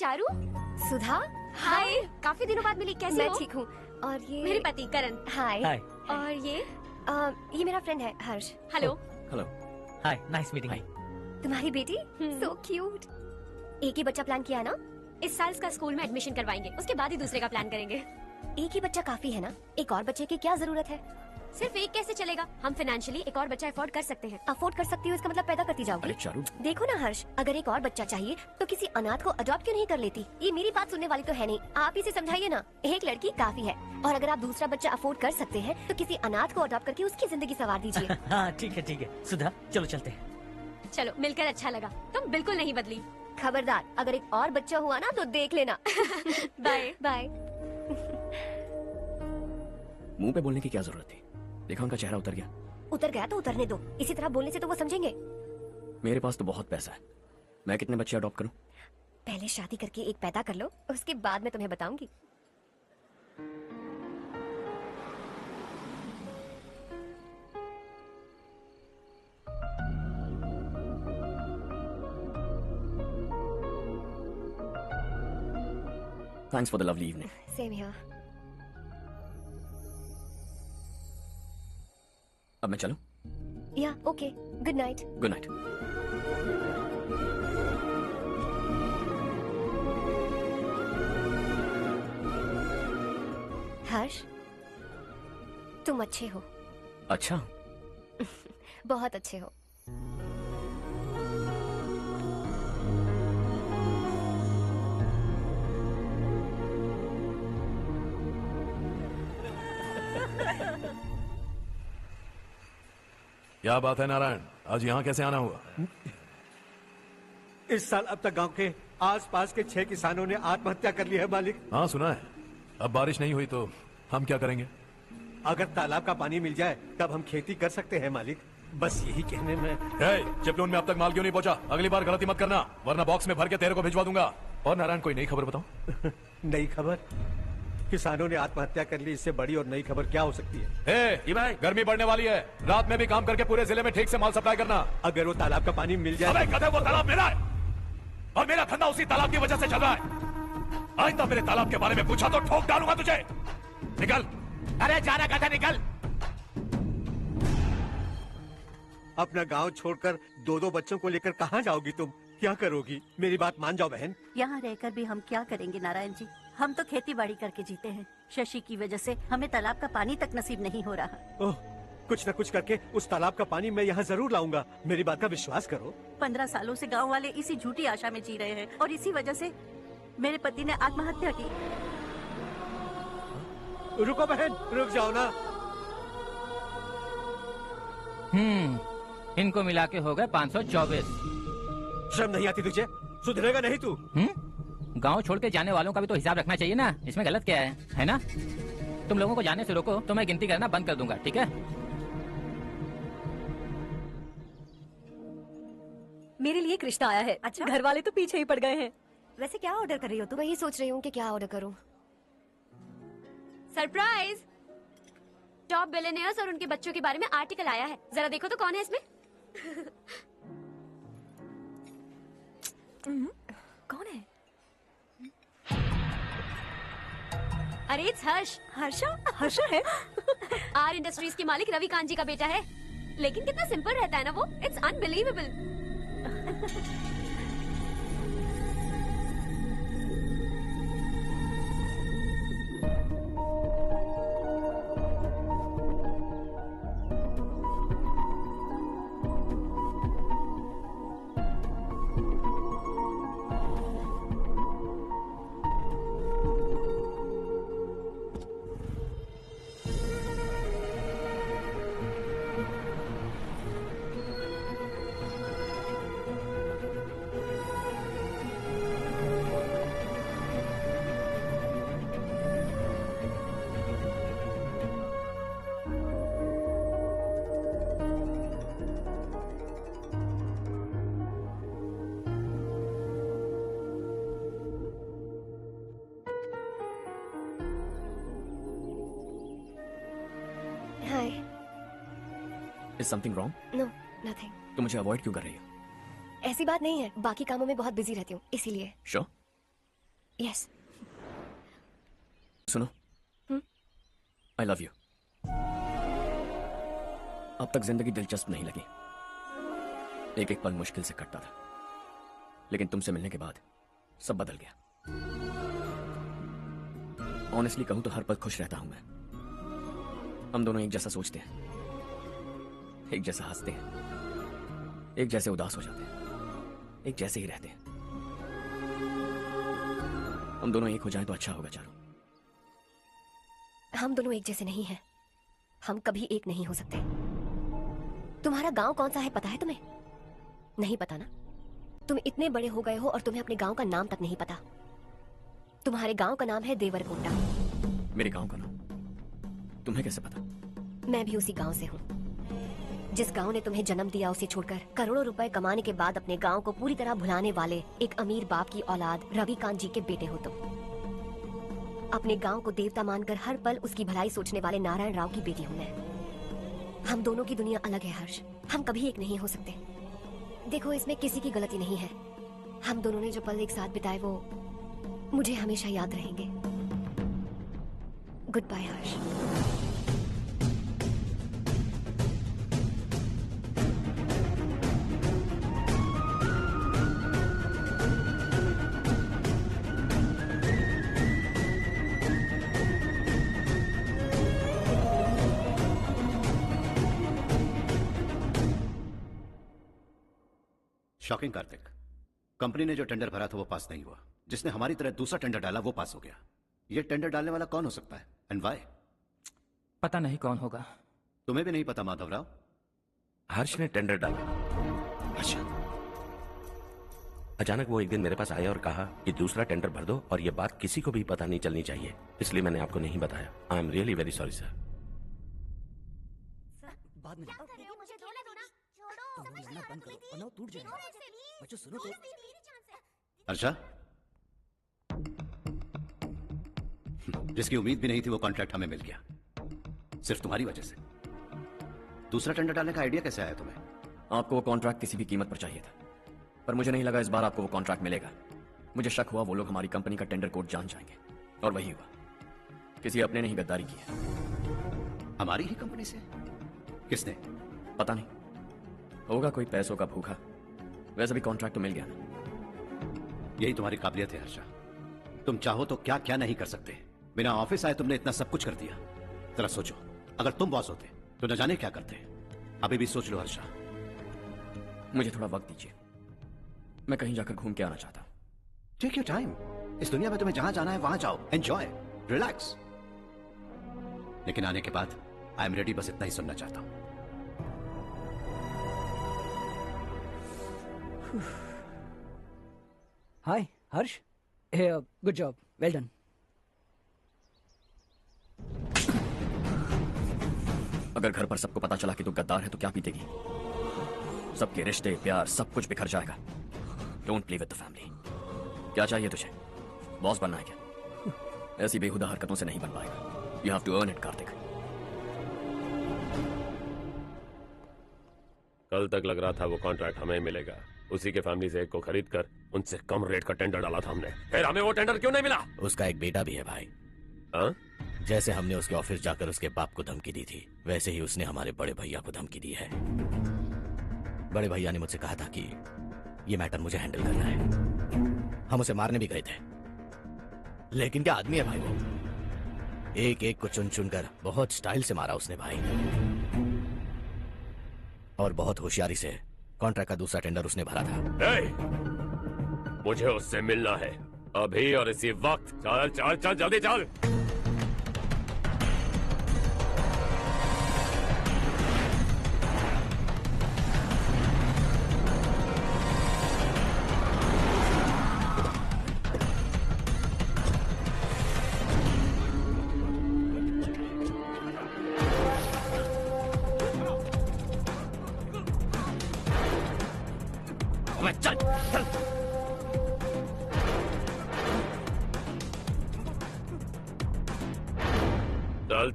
चारू। सुधा। हाय, काफी दिनों बाद मिली, कैसी मैं हो? ठीक हूँ। और ये मेरे पति करण। हाय। हाय। और ये मेरा फ्रेंड है हर्ष। हेलो। हेलो। हाय, नाइस मीटिंग। तुम्हारी बेटी सो क्यूट। एक ही बच्चा प्लान किया है ना? इस साल इसका स्कूल में एडमिशन करवाएंगे, उसके बाद ही दूसरे का प्लान करेंगे। एक ही बच्चा काफी है ना? एक और बच्चे की क्या जरूरत है? सिर्फ एक कैसे चलेगा? हम फाइनेंशियली एक और बच्चा अफोर्ड कर सकते हैं। अफोर्ड कर सकती हो इसका मतलब पैदा करती जाओगी? अरे चारू। देखो ना हर्ष, अगर एक और बच्चा चाहिए तो किसी अनाथ को अडॉप्ट क्यों नहीं कर लेती? ये मेरी बात सुनने वाली तो है नहीं, आप इसे समझाइए ना। एक लड़की काफी है, और अगर आप दूसरा बच्चा अफोर्ड कर सकते हैं तो किसी अनाथ को अडॉप्ट करके उसकी जिंदगी संवार दीजिए। हाँ ठीक है सुधा, चलो चलते हैं। चलो, मिलकर अच्छा लगा। तुम बिल्कुल नहीं बदली। खबरदार, अगर एक और बच्चा हुआ ना तो देख लेना। Bye bye. मुंह पे बोलने की क्या जरूरत थी? देखा उनका चेहरा उतर गया। उतर गया तो उतरने दो, इसी तरह बोलने से तो वो समझेंगे। मेरे पास तो बहुत पैसा है, मैं कितने बच्चे अडॉप्ट करूं? पहले शादी करके एक पैदा कर लो, उसके बाद मैं तुम्हें बताऊंगी। Thanks for the lovely evening. Same here. अब मैं चलूं? Yeah, okay. Good night. Good night. हर्ष, तुम अच्छे हो। अच्छा। बहुत अच्छे हो। क्या बात है नारायण, आज यहाँ कैसे आना हुआ? इस साल अब तक गांव के आसपास के 6 किसानों ने आत्महत्या कर ली है मालिक। हाँ सुना है। अब बारिश नहीं हुई तो हम क्या करेंगे? अगर तालाब का पानी मिल जाए तब हम खेती कर सकते हैं मालिक। बस यही कहने में। चिपलून में अब तक माल क्यों नहीं पहुंचा? अगली बार गलती मत करना, वरना बॉक्स में भर के तेरे को भिजवा दूंगा। और नारायण, कोई नई खबर बताओ। नई खबर? किसानों ने आत्महत्या कर ली, इससे बड़ी और नई खबर क्या हो सकती है? भाई, गर्मी बढ़ने वाली है, रात में भी काम करके पूरे जिले में ठीक से माल सप्लाई करना। अगर वो तालाब का पानी मिल जाए। अबे गधे, वो तालाब मेरा है और मेरा धंधा उसी तालाब की वजह से चल रहा है। आज तो मेरे तालाब के बारे में पूछा तो ठोक डालूंगा तुझे। निकल। अरे जाना गधा, निकल। अपना गांव छोड़कर 2-2 बच्चों को लेकर कहाँ जाओगी तुम? क्या करोगी? मेरी बात मान जाओ बहन। यहाँ रहकर भी हम क्या करेंगे नारायण जी? हम तो खेती बाड़ी करके जीते हैं। शशि की वजह से हमें तालाब का पानी तक नसीब नहीं हो रहा। ओह, कुछ न कुछ करके उस तालाब का पानी मैं यहाँ जरूर लाऊंगा। मेरी बात का विश्वास करो। 15 सालों से गांव वाले इसी झूठी आशा में जी रहे हैं और इसी वजह से मेरे पति ने आत्महत्या की। रुको बहन, रुक जाओ ना। इनको मिला के हो गए 524। शर्म नहीं आती तुझे? सुधरेगा नहीं तू? गांव छोड़ के जाने वालों का भी तो हिसाब रखना चाहिए ना। इसमें गलत क्या है ना? तुम लोगों को जाने से रोको तो मैं गिनती करना बंद कर दूंगा, ठीक है? मेरे लिए एक रिश्ता आया है। अच्छा? घर वाले तो पीछे ही पड़ गए हैं। वैसे क्या ऑर्डर कर रही हो तुम? वही सोच रही हूँ कि क्या ऑर्डर करूँ। सरप्राइज! टॉप बिलियनियर्स और उनके बच्चों के बारे में आर्टिकल आया है, जरा देखो तो कौन है इसमें। कौन है? अरे इट्स हर्ष। हर्षा है? आर इंडस्ट्रीज के मालिक रवि कांत जी का बेटा है। लेकिन कितना सिंपल रहता है ना वो, it's unbelievable. Hi. Is something wrong? No, nothing. तो मुझे अवॉइड क्यों कर रही हो? ऐसी बात नहीं है, बाकी कामों में बहुत बिजी रहती हूँ इसीलिए। Sure? यस। सुनो, आई लव यू। अब तक जिंदगी दिलचस्प नहीं लगी, एक एक पल मुश्किल से कटता था, लेकिन तुमसे मिलने के बाद सब बदल गया। ऑनेस्टली कहूं तो हर पल खुश रहता हूं मैं। हम दोनों एक जैसा सोचते हैं, एक जैसा हंसते हैं, एक जैसे उदास हो जाते हैं, एक जैसे ही रहते हैं। हम दोनों एक हो जाएं तो अच्छा होगा चारों। हम दोनों एक जैसे नहीं हैं। हम कभी एक नहीं हो सकते। तुम्हारा गांव कौन सा है पता है तुम्हें? नहीं पता ना? तुम इतने बड़े हो गए हो और तुम्हें अपने गांव का नाम तक नहीं पता। तुम्हारे गांव का नाम है देवरकोंडा। मेरे गांव का नाम तुम्हें कैसे पता? मैं भी उसी गांव से हूँ। जिस गांव ने तुम्हें जन्म दिया उसे छोड़कर करोड़ों रुपए कमाने के बाद अपने गांव को पूरी तरह भुलाने वाले एक अमीर बाप की औलाद रविकांत जी के बेटे हो तुम। अपने गांव को देवता मानकर हर पल उसकी भलाई सोचने वाले नारायण राव की बेटी हूँ मैं। हम दोनों की दुनिया अलग है हर्ष, हम कभी एक नहीं हो सकते। देखो इसमें किसी की गलती नहीं है। हम दोनों ने जो पल एक साथ बिताए वो मुझे हमेशा याद रहेंगे। गुड बाय हर्ष। शॉकिंग कार्तिक, कंपनी ने जो टेंडर भरा था वो पास नहीं हुआ। जिसने हमारी तरह दूसरा टेंडर डाला वो पास हो गया। ये टेंडर डालने वाला कौन हो सकता है एंड व्हाई? पता नहीं कौन होगा। तुम्हें भी नहीं पता माधवराव? हर्ष ने टेंडर डाला। अच्छा। अचानक वो एक दिन मेरे पास आया और कहा कि दूसरा टेंडर भर दो और ये बात किसी को भी पता नहीं चलनी चाहिए, इसलिए मैंने आपको नहीं बताया। I am really very sorry sir. बाद में बंद करो वरना टूट जाएगा। बच्चों सुनो तो। अर्षा, जिसकी उम्मीद भी नहीं थी वो कॉन्ट्रैक्ट हमें मिल गया, सिर्फ तुम्हारी वजह से। दूसरा टेंडर डालने का आइडिया कैसे आया तुम्हें? आपको वो कॉन्ट्रैक्ट किसी भी कीमत पर चाहिए था, पर मुझे नहीं लगा इस बार आपको वो कॉन्ट्रैक्ट मिलेगा। मुझे शक हुआ वो लोग हमारी कंपनी का टेंडर कोड जान जाएंगे, और वही हुआ। किसी अपने ने ही गद्दारी की है। हमारी ही कंपनी से? किसने? पता नहीं, होगा कोई पैसों का भूखा। वैसे भी कॉन्ट्रैक्ट तो मिल गया ना। यही तुम्हारी काबिलियत है हर्षा, तुम चाहो तो क्या क्या नहीं कर सकते। बिना ऑफिस आए तुमने इतना सब कुछ कर दिया। जरा सोचो, अगर तुम बॉस होते तो न जाने क्या करते। अभी भी सोच लो हर्षा। मुझे थोड़ा वक्त दीजिए, मैं कहीं जाकर घूम के आना चाहता हूं। Take your time. इस दुनिया में तुम्हें जहां जाना है वहां जाओ, एंजॉय, रिलैक्स। लेकिन आने के बाद आई एम रेडी, बस इतना ही सुनना चाहता हूं। हाय हर्ष, गुड जॉब, वेल डन। अगर घर पर सबको पता चला कि तू गद्दार है तो क्या बीतेगी? सबके रिश्ते, प्यार, सब कुछ बिखर जाएगा। Don't play with the family. क्या चाहिए तुझे? बॉस बनना है क्या? ऐसी बेहुदा हरकतों से नहीं बन पाएगा। You have to earn it Kartik. कल तक लग रहा था वो कॉन्ट्रैक्ट हमें मिलेगा। उसी के फैमिली से एक को खरीद कर उनसे कम रेट का टेंडर डाला था हमने। फिर हमें वो टेंडर क्यों नहीं मिला? उसका एक बेटा भी है भाई। हाँ? जैसे हमने उसके ऑफिस जाकर उसके बाप को धमकी दी थी, वैसे ही उसने हमारे बड़े भैया को धमकी दी है। बड़े भैया ने मुझसे कहा था कि ये मैटर मुझे हैंडल करना है। हम उसे मारने भी गए थे, लेकिन क्या आदमी है भाई वो। एक एक को चुन चुन कर बहुत स्टाइल से मारा उसने भाई, और बहुत होशियारी से कॉन्ट्रैक्ट का दूसरा टेंडर उसने भरा था। मुझे उससे मिलना है अभी और इसी वक्त। चल चल चल जल्दी चल।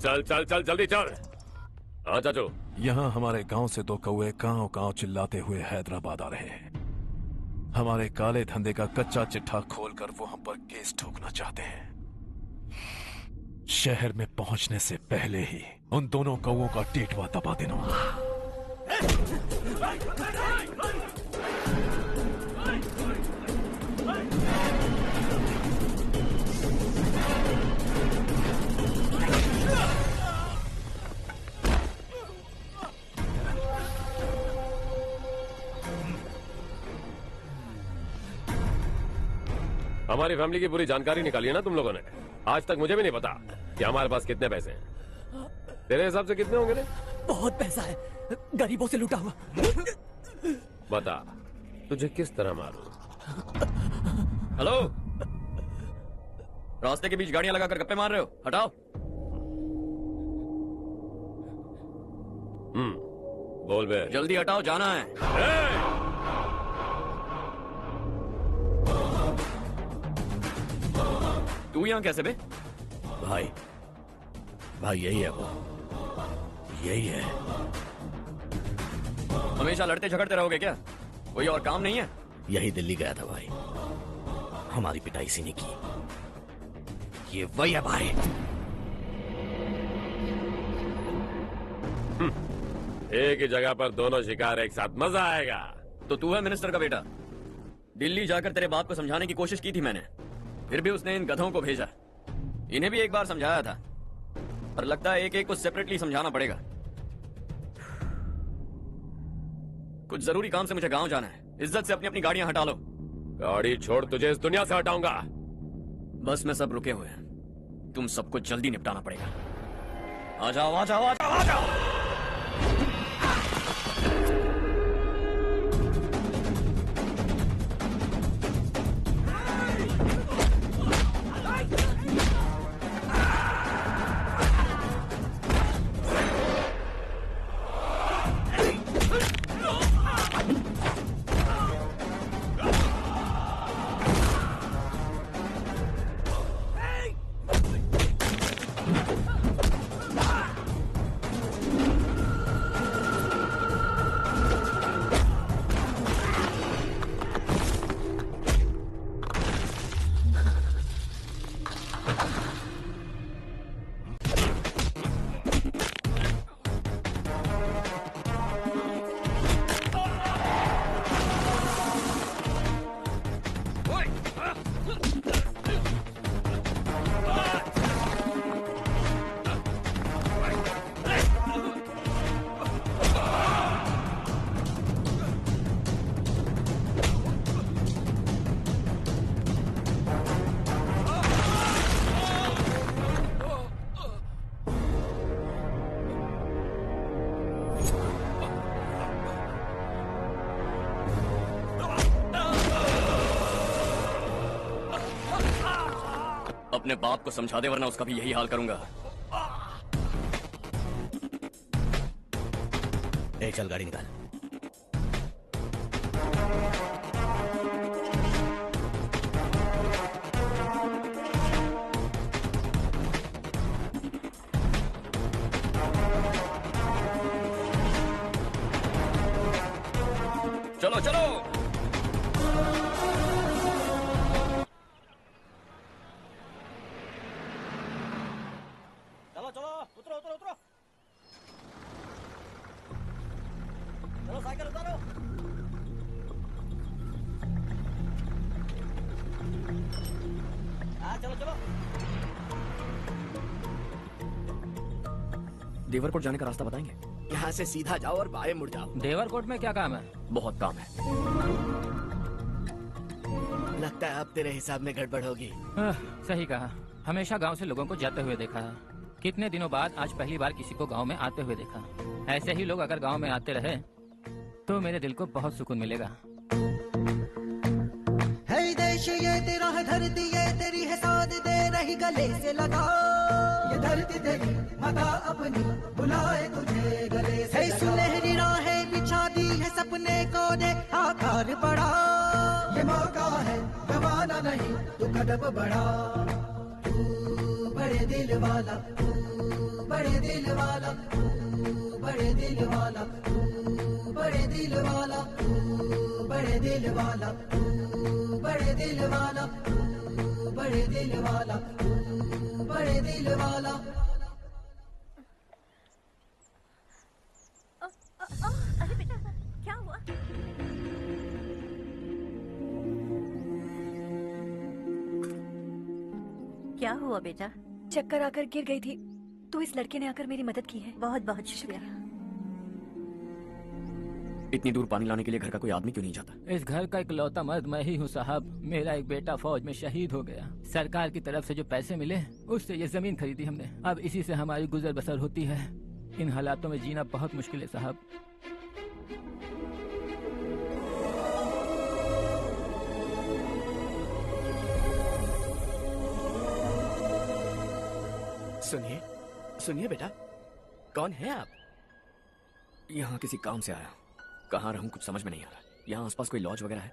चल चल चल जल्दी चल। हाँ चाचू। यहाँ हमारे गांव से 2 कौवे कांव कांव चिल्लाते हुए हैदराबाद आ रहे हैं। हमारे काले धंधे का कच्चा चिट्ठा खोलकर वो हम पर केस ठोकना चाहते हैं। शहर में पहुंचने से पहले ही उन दोनों कौओं का टेटवा दबा देना। हमारी फैमिली की पूरी जानकारी निकाली है ना तुम लोगों ने। आज तक मुझे भी नहीं पता कि हमारे पास कितने पैसे हैं। तेरे हिसाब से कितने होंगे रे? बहुत पैसा है, गरीबों से लूटा हुआ। बता तुझे किस तरह मारूं? हेलो, रास्ते के बीच गाड़ियां लगाकर गप्पे मार रहे हो? हटाओ। बोल बे। जल्दी हटाओ, जाना है। तू यहाँ कैसे बे? भाई यही है वो, यही है। हमेशा लड़ते झगड़ते रहोगे क्या? कोई और काम नहीं है? यही दिल्ली गया था भाई, हमारी पिटाई इसी ने की। ये वही है भाई। एक ही जगह पर दोनों शिकार एक साथ, मजा आएगा। तो तू है मिनिस्टर का बेटा। दिल्ली जाकर तेरे बाप को समझाने की कोशिश की थी मैंने, फिर भी उसने इन गधों को भेजा। इन्हें भी एक बार समझाया था, पर लगता है एक एक को सेपरेटली समझाना पड़ेगा। कुछ जरूरी काम से मुझे गांव जाना है। इज्जत से अपनी अपनी गाड़ियां हटा लो। गाड़ी छोड़, तुझे इस दुनिया से हटाऊंगा। बस में सब रुके हुए हैं, तुम सबको जल्दी निपटाना पड़ेगा। आ जाओ आ जाओ आ जाओ आ जाओ। अपने बाप को समझा दे, वरना उसका भी यही हाल करूंगा। चल गाड़ी निकाल। चलो चलो। देवरकोट जाने का रास्ता बताएंगे? यहाँ से सीधा जाओ और बाएं मुड़ जाओ। देवरकोट में क्या काम है? बहुत काम है। लगता है अब तेरे हिसाब में गड़बड़ होगी। सही कहा। हमेशा गांव से लोगों को जाते हुए देखा है, कितने दिनों बाद आज पहली बार किसी को गांव में आते हुए देखा। ऐसे ही लोग अगर गांव में आते रहे तो मेरे दिल को बहुत सुकून मिलेगा। है देश ये तेरा है, धरती ये तेरी है, साथ दे रही गले से लगा। ये धरती तेरी माता अपनी बुलाए तुझे गले से लगा। सुनहरी राहें बिछा दी है, सपने को दे आकार बढ़ा। ये मौका है गवाना नहीं, तू कदम बढ़ा। तू बड़े दिल वाला, तू बड़े दिल वाला, तू बड़े दिल वाला, तू बड़े दिल वाला, तू बड़े दिल वाला, तू बड़े दिल वाला, तू बड़े दिल वाला, तू बड़े दिल वाला। अरे बेटा क्या हुआ? क्या हुआ बेटा? चक्कर आकर गिर गई थी तो इस लड़के ने आकर मेरी मदद की है। बहुत बहुत शुक्रिया। इतनी दूर पानी लाने के लिए घर का कोई आदमी क्यों नहीं जाता? इस घर का इकलौता मर्द मैं ही हूँ साहब। मेरा एक बेटा फौज में शहीद हो गया। सरकार की तरफ से जो पैसे मिले उससे ये जमीन खरीदी हमने। अब इसी से हमारी गुजर बसर होती है। इन हालातों में जीना बहुत मुश्किल है साहब। सुनिए सुनिए बेटा, कौन है आप? यहाँ किसी काम से आया। कहाँ रहूँ कुछ समझ में नहीं आ रहा। यहाँ आसपास कोई लॉज वगैरह है?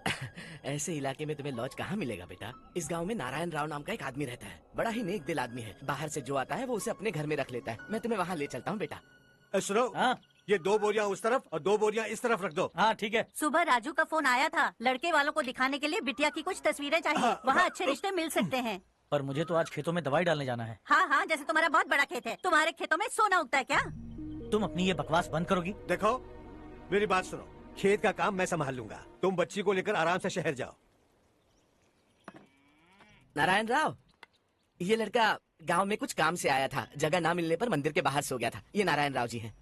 ऐसे इलाके में तुम्हें लॉज कहाँ मिलेगा बेटा? इस गांव में नारायण राव नाम का एक आदमी रहता है। बड़ा ही नेक दिल आदमी है। बाहर से जो आता है वो उसे अपने घर में रख लेता है। मैं तुम्हें वहाँ ले चलता हूँ बेटा। सुनो, ये 2 बोरियां उस तरफ और 2 बोरियां इस तरफ रख दो। हाँ ठीक है। सुबह राजू का फोन आया था। लड़के वालों को दिखाने के लिए बिटिया की कुछ तस्वीरें चाहिए। वहाँ अच्छे रिश्ते मिल सकते हैं। पर मुझे तो आज खेतों में दवाई डालने जाना है। हाँ हाँ, जैसे तुम्हारा बहुत बड़ा खेत है। तुम्हारे खेतों में सोना उगता है क्या? तुम अपनी ये बकवास बंद करोगी? देखो मेरी बात सुनो, खेत का काम मैं संभाल लूंगा। तुम बच्ची को लेकर आराम से शहर जाओ। नारायण राव, ये लड़का गांव में कुछ काम से आया था। जगह ना मिलने पर मंदिर के बाहर सो गया था। ये नारायण राव जी हैं।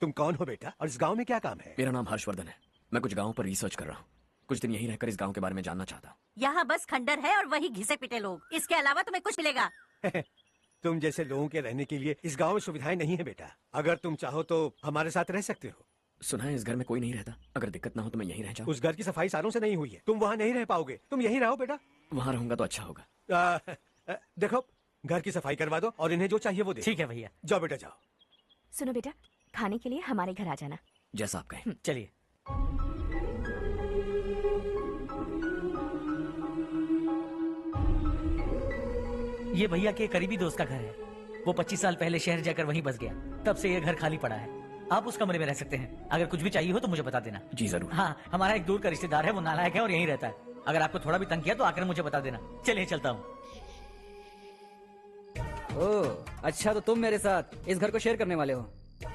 तुम कौन हो बेटा और इस गांव में क्या काम है? मेरा नाम हर्षवर्धन है। मैं कुछ गाँव पर रिसर्च कर रहा हूँ। कुछ दिन यहीं रहकर इस गांव के बारे में जानना चाहता हूँ। यहाँ बस खंडर है और वही घिसे पिटे लोग। इसके अलावा तुम्हें कुछ मिलेगा? तुम जैसे लोगों के रहने के लिए इस गांव में सुविधाएं नहीं है बेटा। अगर तुम चाहो तो हमारे साथ रह सकते हो। सुना है इस घर में कोई नहीं रहता। अगर दिक्कत ना हो तो मैं यहीं रह जाऊँ। उस घर की सफाई सालों से नहीं हुई है। तुम वहाँ नहीं रह पाओगे। तुम यहीं रहो बेटा। वहाँ रहूंगा तो अच्छा होगा। देखो घर की सफाई करवा दो और इन्हें जो चाहिए वो दे। ठीक है भैया। जाओ बेटा जाओ। सुनो बेटा, खाने के लिए हमारे घर आ जाना। जैसा आप कहें। चलिए। ये भैया के करीबी दोस्त का घर है। वो 25 साल पहले शहर जाकर वहीं बस गया। तब से ये घर खाली पड़ा है। आप उस कमरे में रह सकते हैं। अगर कुछ भी चाहिए हो तो मुझे बता देना। जी जरूर। हाँ, हमारा एक दूर का रिश्तेदार है। वो नालायक है और यहीं रहता है। अगर आपको थोड़ा भी तंग किया तो आकर मुझे बता देना। चलिए चलता हूँ। ओह अच्छा, तो तुम मेरे साथ इस घर को शेयर करने वाले हो।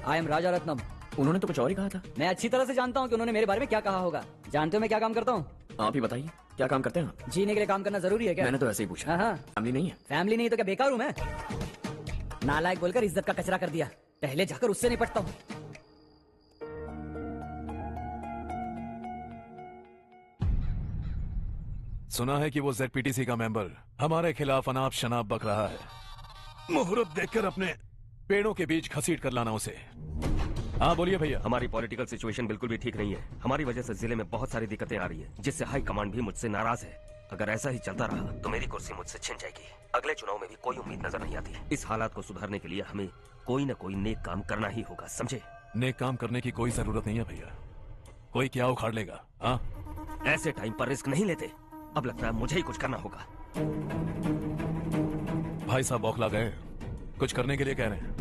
आई एम राजा रत्नम। उन्होंने तो कुछ और ही कहा था। मैं अच्छी तरह से जानता हूँ कि उन्होंने मेरे बारे में क्या कहा होगा। जानते हो मैं क्या काम करता हूँ? आप ही बताइए, क्या काम करते हैं आप? जीने के लिए काम करना जरूरी है क्या? मैंने तो ऐसे ही पूछा। हाँ। फैमिली नहीं है? फैमिली नहीं तो क्या बेकार हूँ मैं? नालायक बोलकर इज्जत का कचरा कर दिया। पहले जाकर उससे निपटता हूँ। सुना है कि वो ZPTC का मेंबर हमारे खिलाफ अनाप शनाप बक रहा है। मुहूर्त देखकर अपने पेड़ों के बीच घसीट कर लाना उसे। हाँ बोलिए भैया। हमारी पॉलिटिकल सिचुएशन बिल्कुल भी ठीक नहीं है। हमारी वजह से जिले में बहुत सारी दिक्कतें आ रही है, जिससे हाई कमांड भी मुझसे नाराज है। अगर ऐसा ही चलता रहा तो मेरी कुर्सी मुझसे छिन जाएगी। अगले चुनाव में भी कोई उम्मीद नजर नहीं आती। इस हालात को सुधारने के लिए हमें कोई न कोई नेक काम करना ही होगा, समझे? नेक काम करने की कोई जरूरत नहीं है भैया। कोई क्या उखाड़ लेगा। हाँ, ऐसे टाइम पर रिस्क नहीं लेते। अब लगता है मुझे ही कुछ करना होगा। भाई साहब बौखला गए। कुछ करने के लिए कह रहे हैं।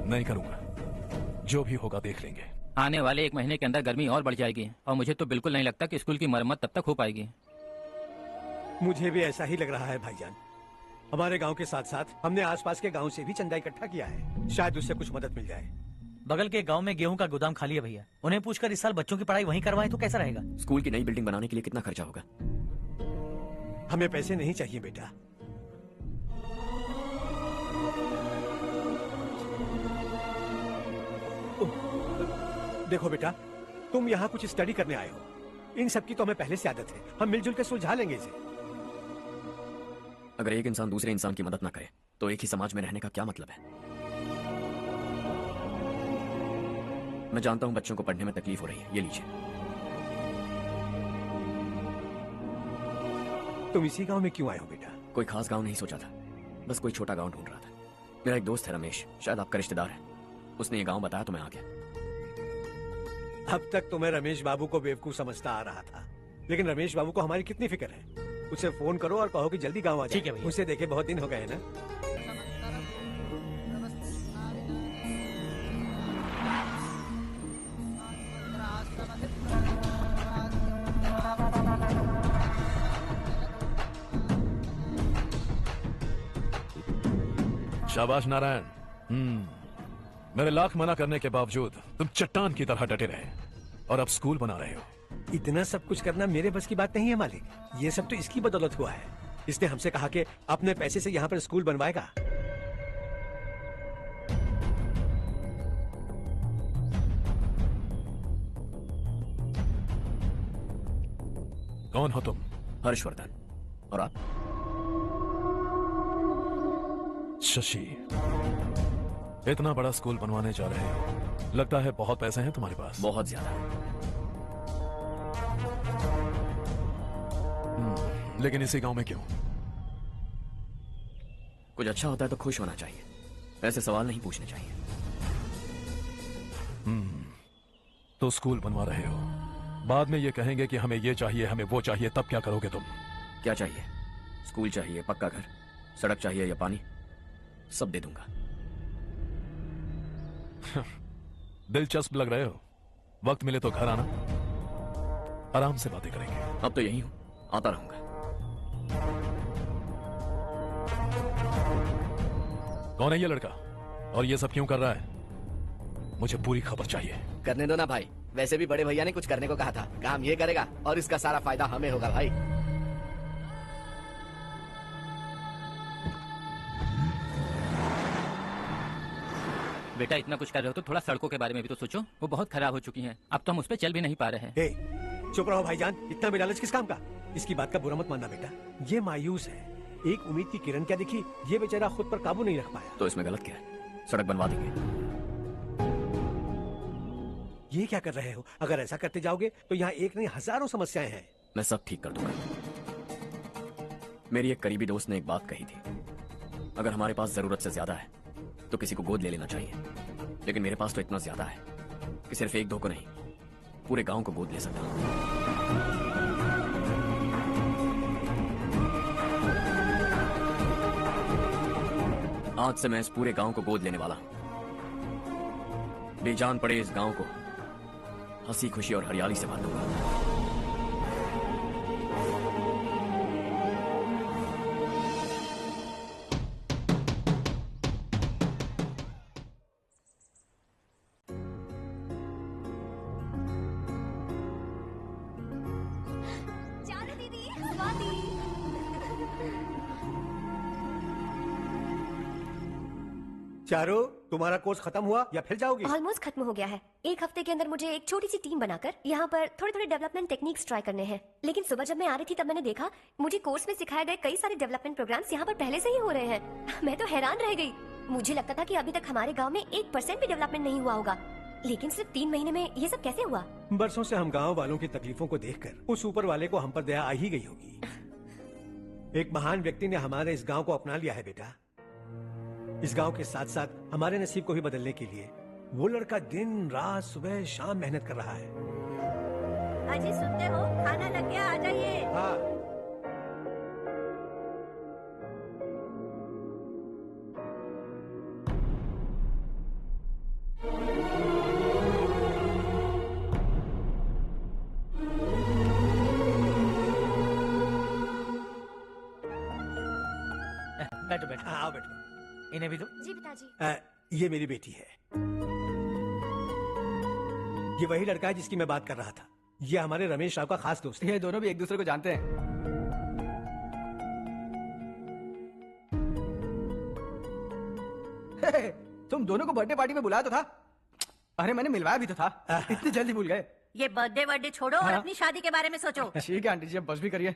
नहीं करूंगा, जो भी होगा देख लेंगे। आने वाले 1 महीने के अंदर गर्मी और बढ़ जाएगी और मुझे तो बिल्कुल नहीं लगता कि स्कूल की मरम्मत तब तक हो पाएगी। मुझे भी ऐसा ही लग रहा है भाईजान। हमारे गांव के साथ साथ हमने आसपास के गांव से भी चंदा इकट्ठा किया है। शायद उससे कुछ मदद मिल जाए। बगल के गांव में गेहूं का गोदाम खाली है भैया। उन्हें पूछकर इस साल बच्चों की पढ़ाई वहीं करवाएं तो कैसा रहेगा? स्कूल की नई बिल्डिंग बनाने के लिए कितना खर्चा होगा? हमें पैसे नहीं चाहिए बेटा। देखो बेटा, तुम यहाँ कुछ स्टडी करने आए हो। इन सब की तो हमें पहले से आदत है। हम मिलजुल के सुलझा लेंगे इसे। अगर एक इंसान दूसरे इंसान की मदद ना करे तो एक ही समाज में रहने का क्या मतलब है? मैं जानता हूं बच्चों को पढ़ने में तकलीफ हो रही है। ये लीजिए। तुम इसी गांव में क्यों आए हो बेटा? कोई खास गांव नहीं सोचा था, बस कोई छोटा गांव ढूंढ रहा था। मेरा एक दोस्त है रमेश, शायद आपका रिश्तेदार है। उसने ये गांव बताया तो मैं आ गया। अब तक तो मैं रमेश बाबू को बेवकूफ समझता आ रहा था, लेकिन रमेश बाबू को हमारी कितनी फिक्र है। उसे फोन करो और कहो कि जल्दी गांव आ जाए। ठीक है भैया। उसे देखे बहुत दिन हो गए ना। शाबाश नारायण। मेरे लाख मना करने के बावजूद तुम चट्टान की तरह डटे रहे और अब स्कूल बना रहे हो। इतना सब कुछ करना मेरे बस की बात नहीं है मालिक। ये सब तो इसकी बदौलत हुआ है। इसने हमसे कहा कि अपने पैसे से यहाँ पर स्कूल बनवाएगा। कौन हो तुम? हर्षवर्धन। और आप? शशि। इतना बड़ा स्कूल बनवाने जा रहे हो, लगता है बहुत पैसे हैं तुम्हारे पास। बहुत ज्यादा। लेकिन इसी गांव में क्यों? कुछ अच्छा होता है तो खुश होना चाहिए, ऐसे सवाल नहीं पूछने चाहिए। तो स्कूल बनवा रहे हो, बाद में ये कहेंगे कि हमें ये चाहिए, हमें वो चाहिए, तब क्या करोगे तुम? क्या चाहिए? स्कूल चाहिए, पक्का घर, सड़क चाहिए या पानी, सब दे दूंगा। दिलचस्प लग रहे हो। वक्त मिले तो घर आना, आराम से बातें करेंगे। अब तो यही हूं, आता रहूंगा। कौन है ये लड़का और ये सब क्यों कर रहा है? मुझे पूरी खबर चाहिए। करने दो ना भाई, वैसे भी बड़े भैया ने कुछ करने को कहा था। काम ये करेगा और इसका सारा फायदा हमें होगा भाई। बेटा इतना कुछ कर रहे हो तो थोड़ा सड़कों के बारे में भी तो सोचो, वो बहुत खराब हो चुकी हैं। अब तो हम उस पर चल भी नहीं पा रहे हैं। चुप रहो भाईजान, इतना भी लालच किस काम का? इसकी बात का बुरा मत मानना बेटा, ये मायूस है। एक उम्मीद की किरण क्या दिखी, ये बेचारा खुद पर काबू नहीं रख पाया। तो इसमें गलत क्या है? सड़क बनवा देंगे। ये क्या कर रहे हो? अगर ऐसा करते जाओगे तो यहाँ एक नहीं हजारों समस्याएं हैं। मैं सब ठीक कर दूंगा। मेरी एक करीबी दोस्त ने एक बात कही थी, अगर हमारे पास जरूरत से ज्यादा है तो किसी को गोद ले लेना चाहिए। लेकिन मेरे पास तो इतना ज्यादा है कि सिर्फ एक दो को नहीं, पूरे गांव को गोद ले सकता हूं। आज से मैं इस पूरे गांव को गोद लेने वाला हूं। बेजान पड़े इस गांव को हंसी खुशी और हरियाली से भर दूंगा। चारो, तुम्हारा कोर्स खत्म हुआ या फिर जाओगी? ऑलमोस्ट खत्म हो गया है। एक हफ्ते के अंदर मुझे एक छोटी सी टीम बनाकर यहाँ पर थोड़े थोड़े डेवलपमेंट टेक्निक्स ट्राई करने हैं। लेकिन सुबह जब मैं आ रही थी तब मैंने देखा मुझे कोर्स में सिखाए गए कई सारे डेवलपमेंट प्रोग्राम्स यहाँ पर पहले से ही हो रहे हैं। मैं तो हैरान रह गई। मुझे लगता था कि अभी तक हमारे गाँव में 1% भी डेवलपमेंट नहीं हुआ होगा, लेकिन सिर्फ 3 महीने में ये सब कैसे हुआ? बरसों से हम गाँव वालों की तकलीफों को देखकर उस ऊपर वाले को हम पर दया आ ही गई होगी। एक महान व्यक्ति ने हमारे इस गाँव को अपना लिया है बेटा। इस गांव के साथ साथ हमारे नसीब को भी बदलने के लिए वो लड़का दिन रात सुबह शाम मेहनत कर रहा है। अजी सुनते हो, खाना लग गया, आ जाइए। हाँ। बैठो बैठो। आओ बैठो। इन्हें भी दो। जी पिताजी। ये मेरी बेटी है। ये वही लड़का है जिसकी मैं बात कर रहा था। ये हमारे रमेश राव का खास दोस्त है। ये दोनों भी एक दूसरे को जानते हैं। तुम दोनों को बर्थडे पार्टी में बुलाया तो था। अरे मैंने मिलवाया भी तो था। इतनी जल्दी भूल गए। ये बर्थडे वर्डे छोड़ो और अपनी शादी के बारे में सोचो। ठीक है आंटी जी, अब बस भी करिए।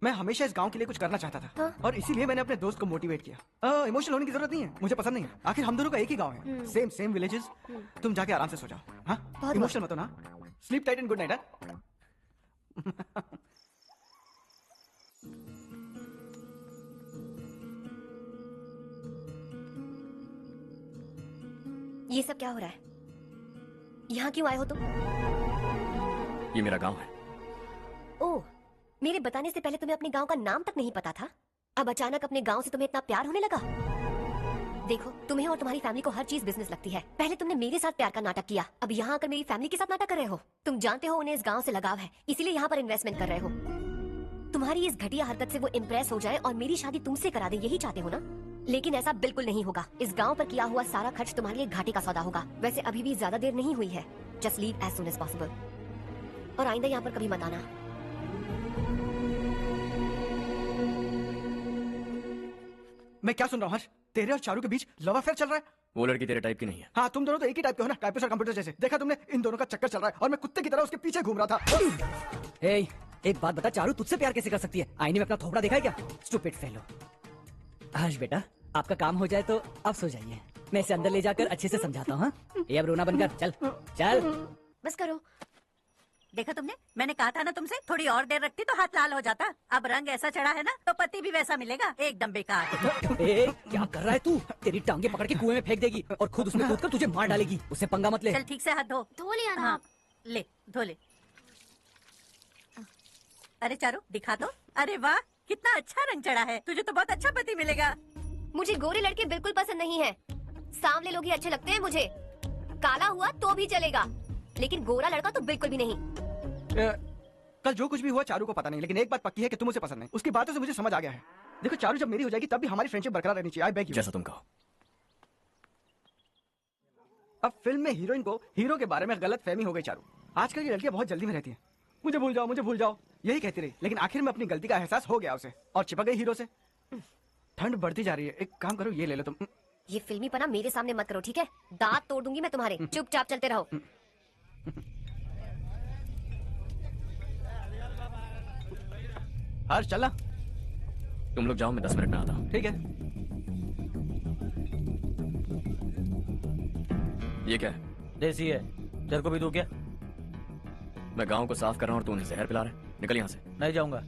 मैं हमेशा इस गांव के लिए कुछ करना चाहता था। और इसीलिए मैंने अपने दोस्त को मोटिवेट किया। इमोशनल होने की जरूरत नहीं है, मुझे पसंद नहीं है। आखिर हम दोनों का एक ही गांव है, सेम विलेजेस। तुम जाके आराम से सो जाओ। हाँ, इमोशनल मत हो ना। Sleep tight and good night. ये सब क्या हो रहा है? यहाँ क्यों आए हो तुम? ये मेरा गांव है। ओह, मेरे बताने से पहले तुम्हें अपने गांव का नाम तक नहीं पता था। अब अचानक अपने गांव से तुम्हें इतना प्यार होने लगा। देखो, तुम्हें और तुम्हारी फैमिली को हर चीज बिजनेस लगती है। पहले तुमने मेरे साथ प्यार का नाटक किया, अब यहाँ आकर मेरी फैमिली के साथ नाटक कर रहे हो। तुम जानते हो उन्हें इस गांव से लगाव है, इसीलिए यहाँ पर इन्वेस्टमेंट कर रहे हो। तुम्हारी तुम्हारी इस घटिया हरकत से वो इम्प्रेस हो जाए और मेरी शादी तुमसे करा दे, यही चाहते हो ना? लेकिन ऐसा बिल्कुल नहीं होगा। इस गांव पर किया हुआ सारा खर्च तुम्हारे लिए घाटे का सौदा होगा। वैसे अभी भी ज्यादा देर नहीं हुई है। Just leave as soon as possible और आइंदा यहाँ पर कभी मत आना। मैं क्या सुन रहा हूँ हर्ष? तेरे और चारू के बीच लव अफेयर चल रहा है? वो लड़की तेरे टाइप की नहीं है। हाँ, तुम दोनों तो एक ही टाइप के हो ना, टाइपिस्ट और कंप्यूटर जैसे। देखा तुमने, इन दोनों का चक्कर चल रहा है और मैं कुत्ते की तरह उसके पीछे घूम रहा था। ए, एक बात बता, चारू तुझसे प्यार कैसे कर सकती है? आईने में अपना थोपड़ा देखा है क्या? Stupid fellow. हर्ष बेटा, आपका काम हो जाए तो अब सो जाइए। मैं इसे अंदर ले जाकर अच्छे से समझाता हूँ। ये अब रोना बनकर चल चल। बस करो। देखा तुमने, मैंने कहा था ना तुमसे, थोड़ी और देर रखती तो हाथ लाल हो जाता। अब रंग ऐसा चढ़ा है ना तो पति भी वैसा मिलेगा, एकदम बेकार। ए, क्या कर रहा है तू? तेरी टांगे पकड़ के कुएं में फेंक देगी और खुद उसमें कूदकर तुझे मार डालेगी। उससे पंगा मत ले। चल ठीक से हाथ धो। धो लिया ना। हाँ, ले धो ले। अरे चारू दिखा दो। अरे वाह, कितना अच्छा रंग चढ़ा है। तुझे तो बहुत अच्छा पति मिलेगा। मुझे गोरे लड़के बिल्कुल पसंद नहीं है। सांवले लोग ही अच्छे लगते हैं मुझे। काला हुआ तो भी चलेगा, लेकिन गोरा लड़का तो बिल्कुल भी नहीं। कल जो कुछ भी हुआ चारू को पता नहीं, लेकिन एक बात पक्की है कि तुम उसे पसंद नहीं। उसकी बातों से मुझे समझ आ गया है। देखो चारू जब मेरी हो जाएगी तब भी हमारी फ्रेंडशिप बरकरार रहनी चाहिए। I beg you. जैसा तुम कहो। अब फिल्म में हीरोइन को हीरो के बारे में गलत फहमी हो गई चारू। आजकल की लड़कियां बहुत जल्दी में रहती हैं। मुझे भूल जाओ, मुझे भूल जाओ, यही कहती रही, लेकिन आखिर में अपनी गलती का एहसास हो गया उसे और चिपक गई हीरो से। ठंड बढ़ती जा रही है, एक काम करो, ये ले लो तुम। ये फिल्मी पना मेरे सामने मत करो, ठीक है? दांत तोड़ दूंगी मैं तुम्हारे। चुपचाप चलते रहो। हर्ष चलना। तुम लोग जाओ, मैं 10 मिनट में आता हूँ। ठीक है। ये क्या है? देसी है। तेरे को भी दूं क्या? मैं गांव को साफ कर रहा हूँ और तू उन्हें जहर पिला रहा है। निकल यहाँ से। नहीं जाऊंगा।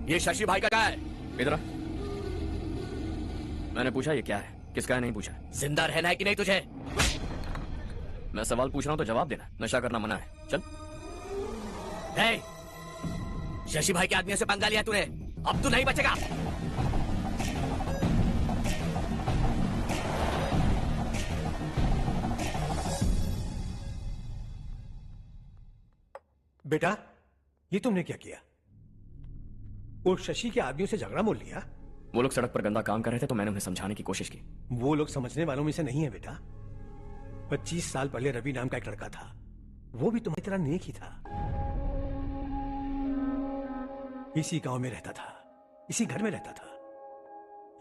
ये शशि भाई का क्या है? इधर आ। मैंने पूछा ये क्या है, किसका है नहीं पूछा। जिंदा रहना है कि नहीं तुझे? मैं सवाल पूछ रहा हूँ तो जवाब देना। नशा करना मना है। चल। शशि भाई के आदमियों से पंगा लिया तूने, अब तू नहीं बचेगा। बेटा, ये तुमने क्या किया? वो शशि के आदमियों से झगड़ा मोल लिया? वो लोग सड़क पर गंदा काम कर रहे थे तो मैंने उन्हें समझाने की कोशिश की। वो लोग समझने वालों में से नहीं है बेटा। 25 साल पहले रवि नाम का एक लड़का था, वो भी तुम्हारी तरह नेक ही था। इसी गांव में रहता था, इसी घर में रहता था।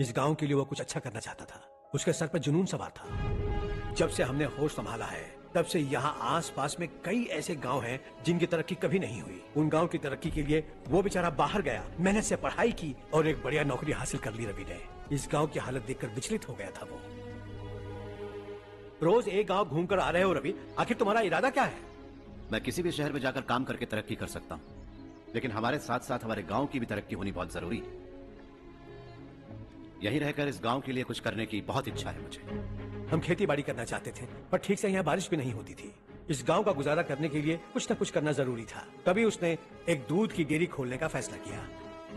इस गांव के लिए वो कुछ अच्छा करना चाहता था। उसके सर पर जुनून सवार था। जब से हमने होश संभाला है तब से यहाँ आस-पास में कई ऐसे गांव हैं जिनकी तरक्की कभी नहीं हुई। उन गांव की तरक्की के लिए वो बेचारा बाहर गया, मेहनत से पढ़ाई की और एक बढ़िया नौकरी हासिल कर ली रवि ने। इस गांव की हालत देखकर विचलित हो गया था वो। रोज एक गांव घूमकर आ रहे हो रवि, आखिर तुम्हारा इरादा क्या है? मैं किसी भी शहर में जाकर काम करके तरक्की कर सकता हूँ, लेकिन हमारे साथ साथ हमारे गांव की भी तरक्की होनी बहुत जरूरी है। यहीं रहकर इस गांव के लिए कुछ करने की बहुत इच्छा है मुझे। हम खेती बाड़ी करना चाहते थे, पर ठीक से यहाँ बारिश भी नहीं होती थी। इस गांव का गुजारा करने के लिए कुछ न कुछ करना जरूरी था। तभी उसने एक दूध की डेयरी खोलने का फैसला किया।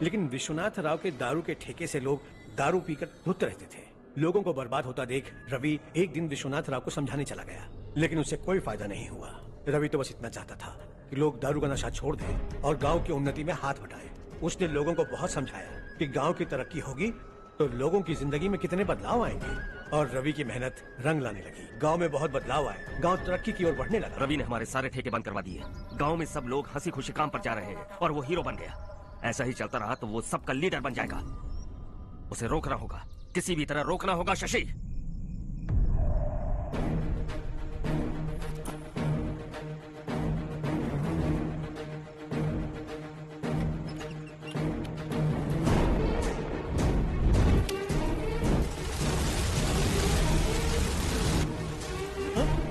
लेकिन विश्वनाथ राव के दारू के ठेके से लोग दारू पीकर धुत रहते थे। लोगों को बर्बाद होता देख रवि एक दिन विश्वनाथ राव को समझाने चला गया, लेकिन उससे कोई फायदा नहीं हुआ। रवि तो बस इतना चाहता था कि लोग दारू का नशा छोड़ दें और गांव की उन्नति में हाथ बटाएं। उसने लोगों को बहुत समझाया कि गांव की तरक्की होगी तो लोगों की जिंदगी में कितने बदलाव आएंगे, और रवि की मेहनत रंग लाने लगी। गांव में बहुत बदलाव आए, गांव तरक्की की ओर बढ़ने लगा। रवि ने हमारे सारे ठेके बंद करवा दिए। गांव में सब लोग हंसी खुशी काम पर जा रहे हैं और वो हीरो बन गया। ऐसा ही चलता रहा तो वो सबका लीडर बन जाएगा। उसे रोकना होगा, किसी भी तरह रोकना होगा शशि।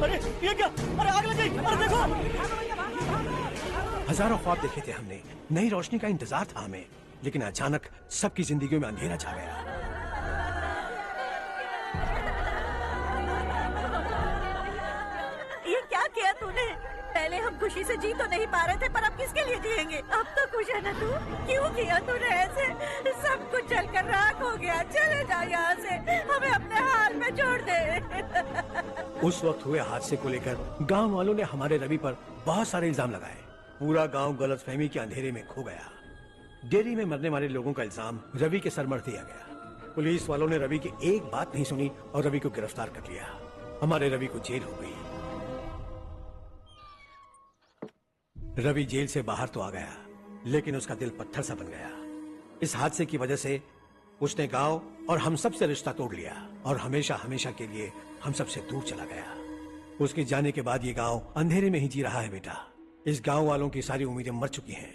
अरे ये क्या? अरे आग लग गई! अरे देखो! हजारों ख्वाब देखे थे हमने, नई रोशनी का इंतजार था हमें, लेकिन अचानक सबकी जिंदगियों में अंधेरा छा गया। ये क्या किया तूने? पहले पहले हम खुशी से जी तो नहीं पा रहे थे, पर अब किसके लिए जिएंगे? अब तो खुश है ना तू? क्यों किया तूने ऐसे? सब कुछ जलकर राख हो गया। चले जा यहाँ से, हमें अपने हाल में छोड़ दे। उस वक्त हुए हादसे को लेकर गांव वालों ने हमारे रवि पर बहुत सारे इल्जाम लगाए। पूरा गांव गलतफहमी के अंधेरे में खो गया। डेयरी में मरने वाले लोगों का इल्जाम रवि के सर मर दिया गया। पुलिस वालों ने रवि की एक बात नहीं सुनी और रवि को गिरफ्तार कर लिया। हमारे रवि को जेल हो गई। रवि जेल से बाहर तो आ गया, लेकिन उसका दिल पत्थर सा बन गया। इस हादसे की वजह से उसने गांव और हम सब से रिश्ता तोड़ लिया और हमेशा हमेशा के लिए हम सब से दूर चला गया। उसके जाने के बाद ये गांव अंधेरे में ही जी रहा है बेटा। इस गांव वालों की सारी उम्मीदें मर चुकी हैं,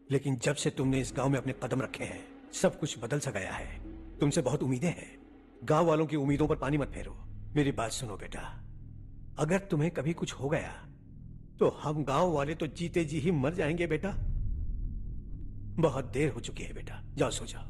लेकिन जब से तुमने इस गांव में अपने कदम रखे हैं, सब कुछ बदल सा गया है। तुमसे बहुत उम्मीदें हैं। गांव वालों की उम्मीदों पर पानी मत फेरो। मेरी बात सुनो बेटा, अगर तुम्हें कभी कुछ हो गया तो हम गांव वाले तो जीते जी ही मर जाएंगे बेटा। बहुत देर हो चुकी है बेटा, जाओ सो जाओ।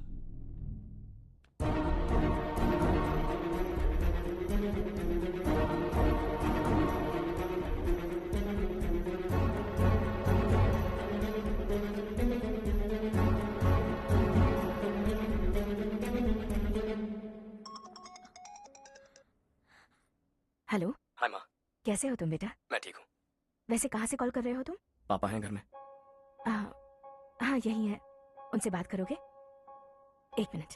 हेलो। हाय माँ। कैसे हो तुम बेटा? मैं ठीक हूँ। वैसे कहाँ से कॉल कर रहे हो तुम? पापा हैं घर में। हाँ यही है। उनसे बात करोगे? एक मिनट।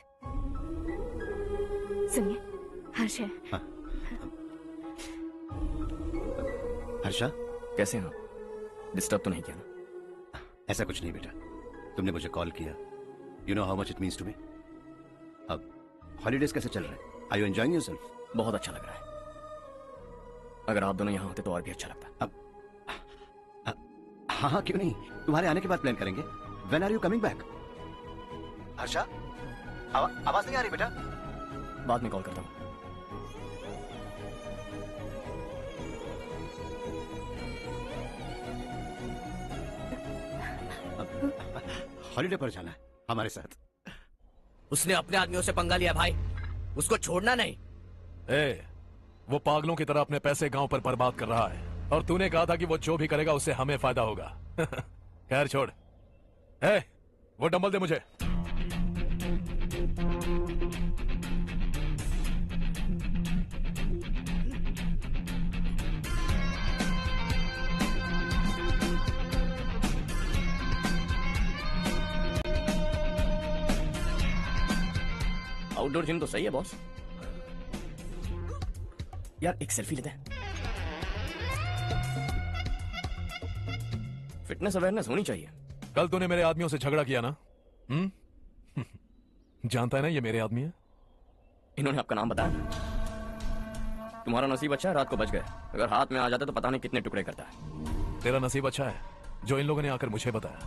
सुनिए, हर्ष है। हाँ। हर्षा, कैसे हैं आप? डिस्टर्ब तो नहीं किया ना? ऐसा कुछ नहीं बेटा, तुमने मुझे कॉल किया। You know how much it means to me. अब हॉलीडेज कैसे चल रहे हैं? Are you enjoying yourself? बहुत अच्छा लग रहा है। अगर आप दोनों यहाँ होते तो और भी अच्छा लगता। अब हाँ, क्यों नहीं, तुम्हारे आने के बाद प्लान करेंगे। When are you coming back? Harsha, आवाज नहीं आ रही बेटा। बाद में कॉल करता हूँ। हॉलीडे पर जाना है हमारे साथ। उसने अपने आदमियों से पंगा लिया भाई, उसको छोड़ना नहीं। वो पागलों की तरह अपने पैसे गांव पर बर्बाद कर रहा है और तूने कहा था कि वो जो भी करेगा उससे हमें फायदा होगा। खैर छोड़। वो डंबल दे मुझे। आउटडोर जिम तो सही है बॉस। यार एक सेल्फी लेते हैं। फिटनेस अवेयरनेस होनी चाहिए। कल तूने मेरे आदमियों से झगड़ा किया ना? जानता है ना ये मेरे आदमी है। इन्होंने आपका नाम बताया? तुम्हारा नसीब अच्छा है रात को बच गए, अगर हाथ में आ जाता तो पता नहीं कितने टुकड़े करता है। तेरा नसीब अच्छा है जो इन लोगों ने आकर मुझे बताया।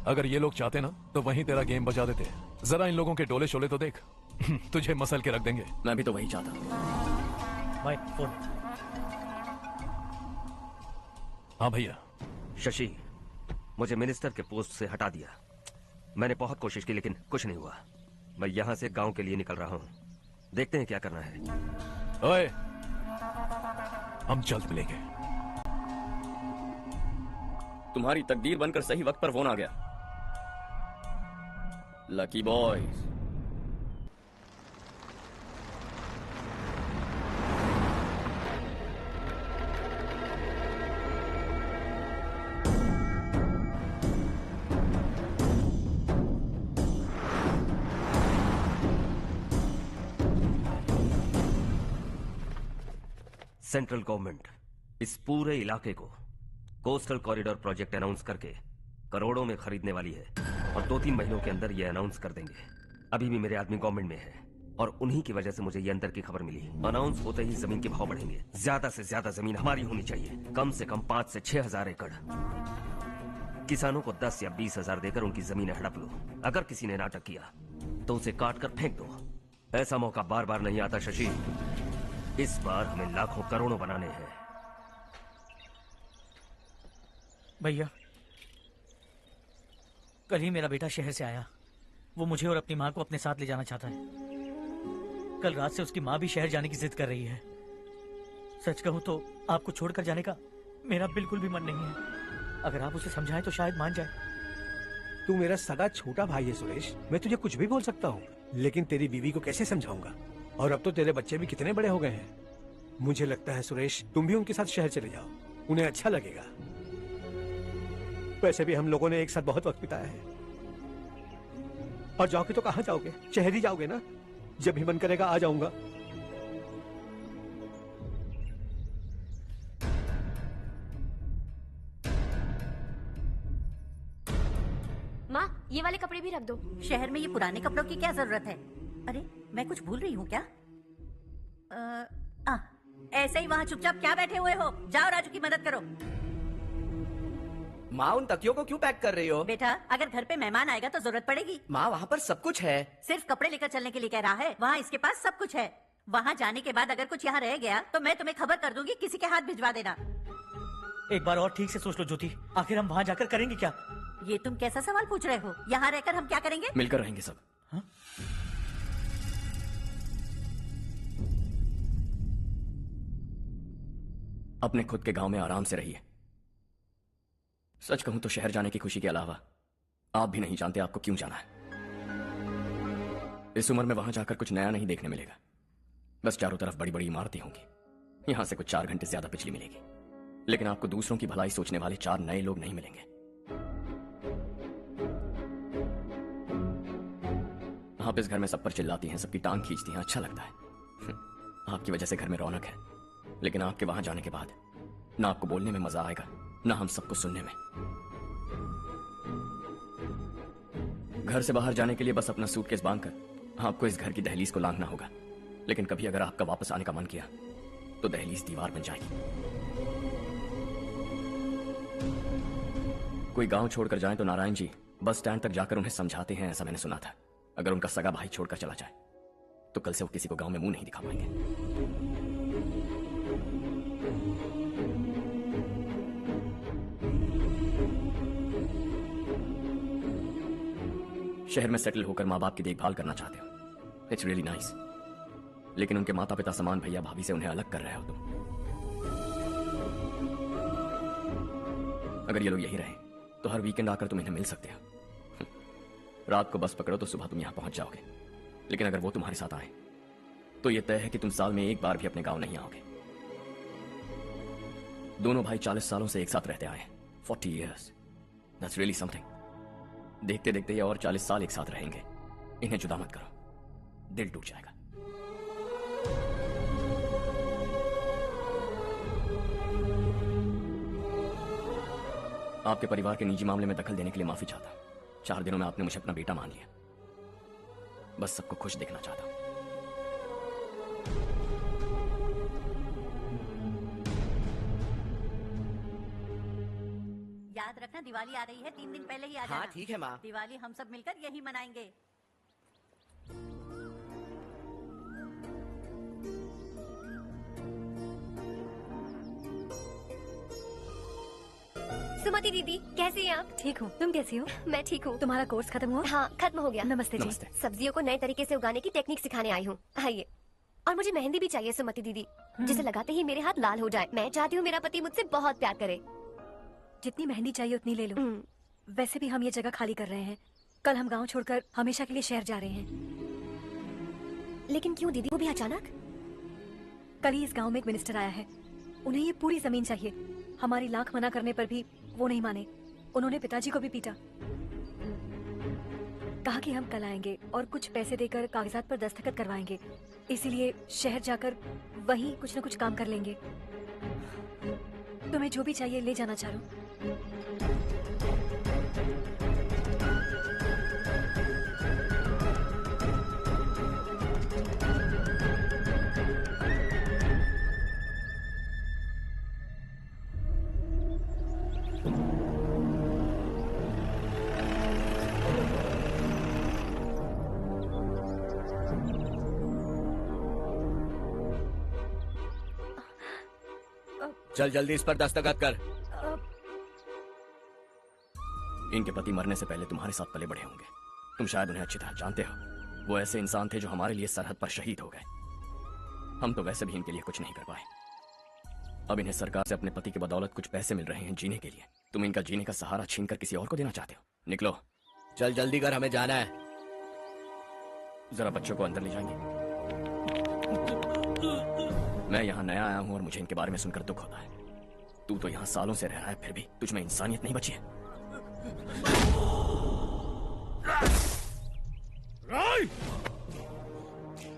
अगर ये लोग चाहते ना तो वहीं तेरा गेम बजा देते। जरा इन लोगों के डोले शोले तो देख। तुझे मसल के रख देंगे। मैं भी तो वही चाहता। भाई फोन। हाँ भैया। शशि, मुझे मिनिस्टर के पोस्ट से हटा दिया। मैंने बहुत कोशिश की लेकिन कुछ नहीं हुआ। मैं यहाँ से गांव के लिए निकल रहा हूँ। देखते हैं क्या करना है। ओए, हम जल्द मिलेंगे। तुम्हारी तकदीर बनकर सही वक्त पर फोन आ गया। Lucky boys. सेंट्रल गवर्नमेंट इस पूरे इलाके को कोस्टल कॉरिडोर प्रोजेक्ट अनाउंस करके करोड़ों में खरीदने वाली है और 2-3 महीनों के अंदर ये अनाउंस कर देंगे। अभी भी मेरे आदमी गवर्नमेंट में है और उन्हीं की वजह से मुझे ये अंदर की खबर मिली। अनाउंस होते ही जमीन के भाव बढ़ेंगे। ज्यादा से ज्यादा जमीन हमारी होनी चाहिए, कम से कम 5 से 6 हजार एकड़। किसानों को 10 या 20 हजार देकर उनकी जमीनें हड़प लो। अगर किसी ने नाटक किया तो उसे काट कर फेंक दो। ऐसा मौका बार बार नहीं आता शशि। इस बार हमें लाखों करोड़ों बनाने हैं। भैया, कल ही मेरा बेटा शहर से आया। वो मुझे और अपनी माँ को अपने साथ ले जाना चाहता है। कल रात से उसकी माँ भी शहर जाने की जिद कर रही है। सच कहूं तो आपको छोड़कर जाने का मेरा बिल्कुल भी मन नहीं है। अगर आप उसे समझाएं तो शायद मान जाए। तू मेरा सगा छोटा भाई है सुरेश, मैं तुझे कुछ भी बोल सकता हूँ, लेकिन तेरी बीवी को कैसे समझाऊंगा? और अब तो तेरे बच्चे भी कितने बड़े हो गए हैं। मुझे लगता है सुरेश, तुम भी उनके साथ शहर चले जाओ, उन्हें अच्छा लगेगा। वैसे भी हम लोगों ने एक साथ बहुत वक्त बिताया है। और जाओगे तो कहाँ जाओगे? शहर ही जाओगे ना? जब भी मन करेगा आ जाऊंगा। माँ, ये वाले कपड़े भी रख दो। शहर में ये पुराने कपड़ों की क्या जरूरत है? अरे मैं कुछ भूल रही हूँ क्या? ऐसे ही वहाँ चुपचाप क्या बैठे हुए हो? जाओ राजू की मदद करो। माँ, उन तकियों को क्यों पैक कर रही हो? बेटा, अगर घर पे मेहमान आएगा तो जरूरत पड़ेगी। माँ, वहाँ पर सब कुछ है। सिर्फ कपड़े लेकर चलने के लिए कह रहा है? वहाँ इसके पास सब कुछ है। वहाँ जाने के बाद अगर कुछ यहाँ रह गया तो मैं तुम्हें खबर कर दूंगी, किसी के हाथ भिजवा देना। एक बार और ठीक से सोच लो ज्योति, आखिर हम वहाँ जाकर करेंगे क्या? ये तुम कैसा सवाल पूछ रहे हो? यहाँ रहकर हम क्या करेंगे? मिलकर रहेंगे सब। हा? अपने खुद के गांव में आराम से रहिए। सच कहूं तो शहर जाने की खुशी के अलावा आप भी नहीं जानते आपको क्यों जाना है। इस उम्र में वहां जाकर कुछ नया नहीं देखने मिलेगा। बस चारों तरफ बड़ी बड़ी इमारतें होंगी, यहां से कुछ 4 घंटे ज्यादा बिजली मिलेगी, लेकिन आपको दूसरों की भलाई सोचने वाले 4 नए लोग नहीं मिलेंगे। आप इस घर में सब पर चिल्लाती हैं, सबकी टांग खींचती हैं, अच्छा लगता है। आपकी वजह से घर में रौनक है, लेकिन आपके वहां जाने के बाद ना आपको बोलने में मजा आएगा, ना हम सबको सुनने में। घर से बाहर जाने के लिए बस अपना सूटकेस बांधकर आपको इस घर की दहलीज को लांघना होगा, लेकिन कभी अगर आपका वापस आने का मन किया तो दहलीज दीवार बन जाएगी। कोई गांव छोड़कर जाए तो नारायण जी बस स्टैंड तक जाकर उन्हें समझाते हैं, ऐसा मैंने सुना था। अगर उनका सगा भाई छोड़कर चला जाए तो कल से वो किसी को गांव में मुंह नहीं दिखा पाएंगे। शहर में सेटल होकर माँ बाप की देखभाल करना चाहते हो, इट्स रियली नाइस, लेकिन उनके माता पिता समान भैया भाभी से उन्हें अलग कर रहे हो तुम। अगर ये लोग यही रहे तो हर वीकेंड आकर तुम इन्हें मिल सकते हो। रात को बस पकड़ो तो सुबह तुम यहां पहुंच जाओगे, लेकिन अगर वो तुम्हारे साथ आए तो ये तय है कि तुम साल में एक बार भी अपने गांव नहीं आओगे। दोनों भाई 40 सालों से एक साथ रहते आए हैं, 40 years, that's really something। देखते देखते ये और 40 साल एक साथ रहेंगे। इन्हें जुदा मत करो, दिल टूट जाएगा। आपके परिवार के निजी मामले में दखल देने के लिए माफी चाहता हूं। 4 दिनों में आपने मुझे अपना बेटा मान लिया, बस सबको खुश देखना चाहता हूं। याद रखना दिवाली आ रही है, 3 दिन पहले ही आ जाना। हाँ ठीक है माँ। दिवाली हम सब मिलकर यही मनाएंगे। सुमति दीदी, कैसी हैं आप? ठीक हूँ, तुम कैसी हो? मैं ठीक हूँ। तुम्हारा कोर्स खत्म हुआ? हाँ, खत्म हो गया। नमस्ते जी। सब्जियों को नए तरीके से उगाने की टेक्निक सिखाने आई हूँ। आइए। और मुझे मेहंदी भी चाहिए सुमति दीदी, जिसे लगाते ही मेरे हाथ लाल हो जाए। मैं चाहती हूँ मेरा पति मुझसे बहुत प्यार करे। जितनी मेहंदी चाहिए उतनी ले लो। वैसे भी हम ये जगह खाली कर रहे हैं, कल हम गाँव छोड़कर हमेशा के लिए शहर जा रहे हैं। लेकिन क्यों दीदी, वो भी अचानक? कल ही इस गाँव में एक मिनिस्टर आया है, उन्हें ये पूरी जमीन चाहिए। हमारी लाख मना करने पर भी वो नहीं माने। उन्होंने पिताजी को भी पीटा। कहा कि हम कल आएंगे और कुछ पैसे देकर कागजात पर दस्तखत करवाएंगे, इसीलिए शहर जाकर वहीं कुछ न कुछ काम कर लेंगे। तुम्हें जो भी चाहिए ले जाना चारो। चल जल्दी इस पर दस्तखत कर। इनके पति मरने से पहले तुम्हारे साथ पले बड़े होंगे, तुम शायद उन्हें अच्छी तरह जानते हो। वो ऐसे इंसान थे जो हमारे लिए सरहद पर शहीद हो गए। हम तो वैसे भी इनके लिए कुछ नहीं कर पाए। अब इन्हें सरकार से अपने पति की बदौलत कुछ पैसे मिल रहे हैं जीने के लिए। तुम इनका जीने का सहारा छीनकर किसी और को देना चाहते हो? निकलो। चल जल्दी कर, हमें जाना है। जरा बच्चों को अंदर ले जाएंगे। मैं यहाँ नया आया हूँ और मुझे इनके बारे में सुनकर दुख होता है। तू तो यहाँ सालों से रह रहा है, फिर भी तुझ में इंसानियत नहीं बची है।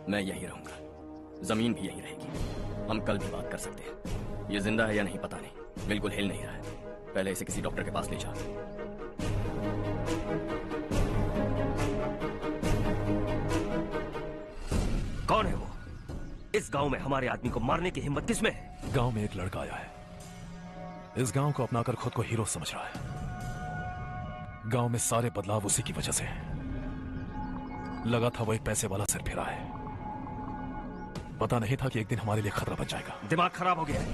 मैं यही रहूंगा, जमीन भी यही रहेगी। हम कल भी बात कर सकते हैं। ये जिंदा है या नहीं पता नहीं, बिल्कुल हिल नहीं रहा है। पहले इसे किसी डॉक्टर के पास ले जा। कौन है वो? इस गांव में हमारे आदमी को मारने की हिम्मत किसमें है? गांव में एक लड़का आया है, इस गांव को अपनाकर खुद को हीरो समझ रहा है। गांव में सारे बदलाव उसी की वजह से हैं। लगा था वो एक पैसे वाला सिर फिरा है, पता नहीं था कि एक दिन हमारे लिए खतरा बन जाएगा। दिमाग खराब हो गया है।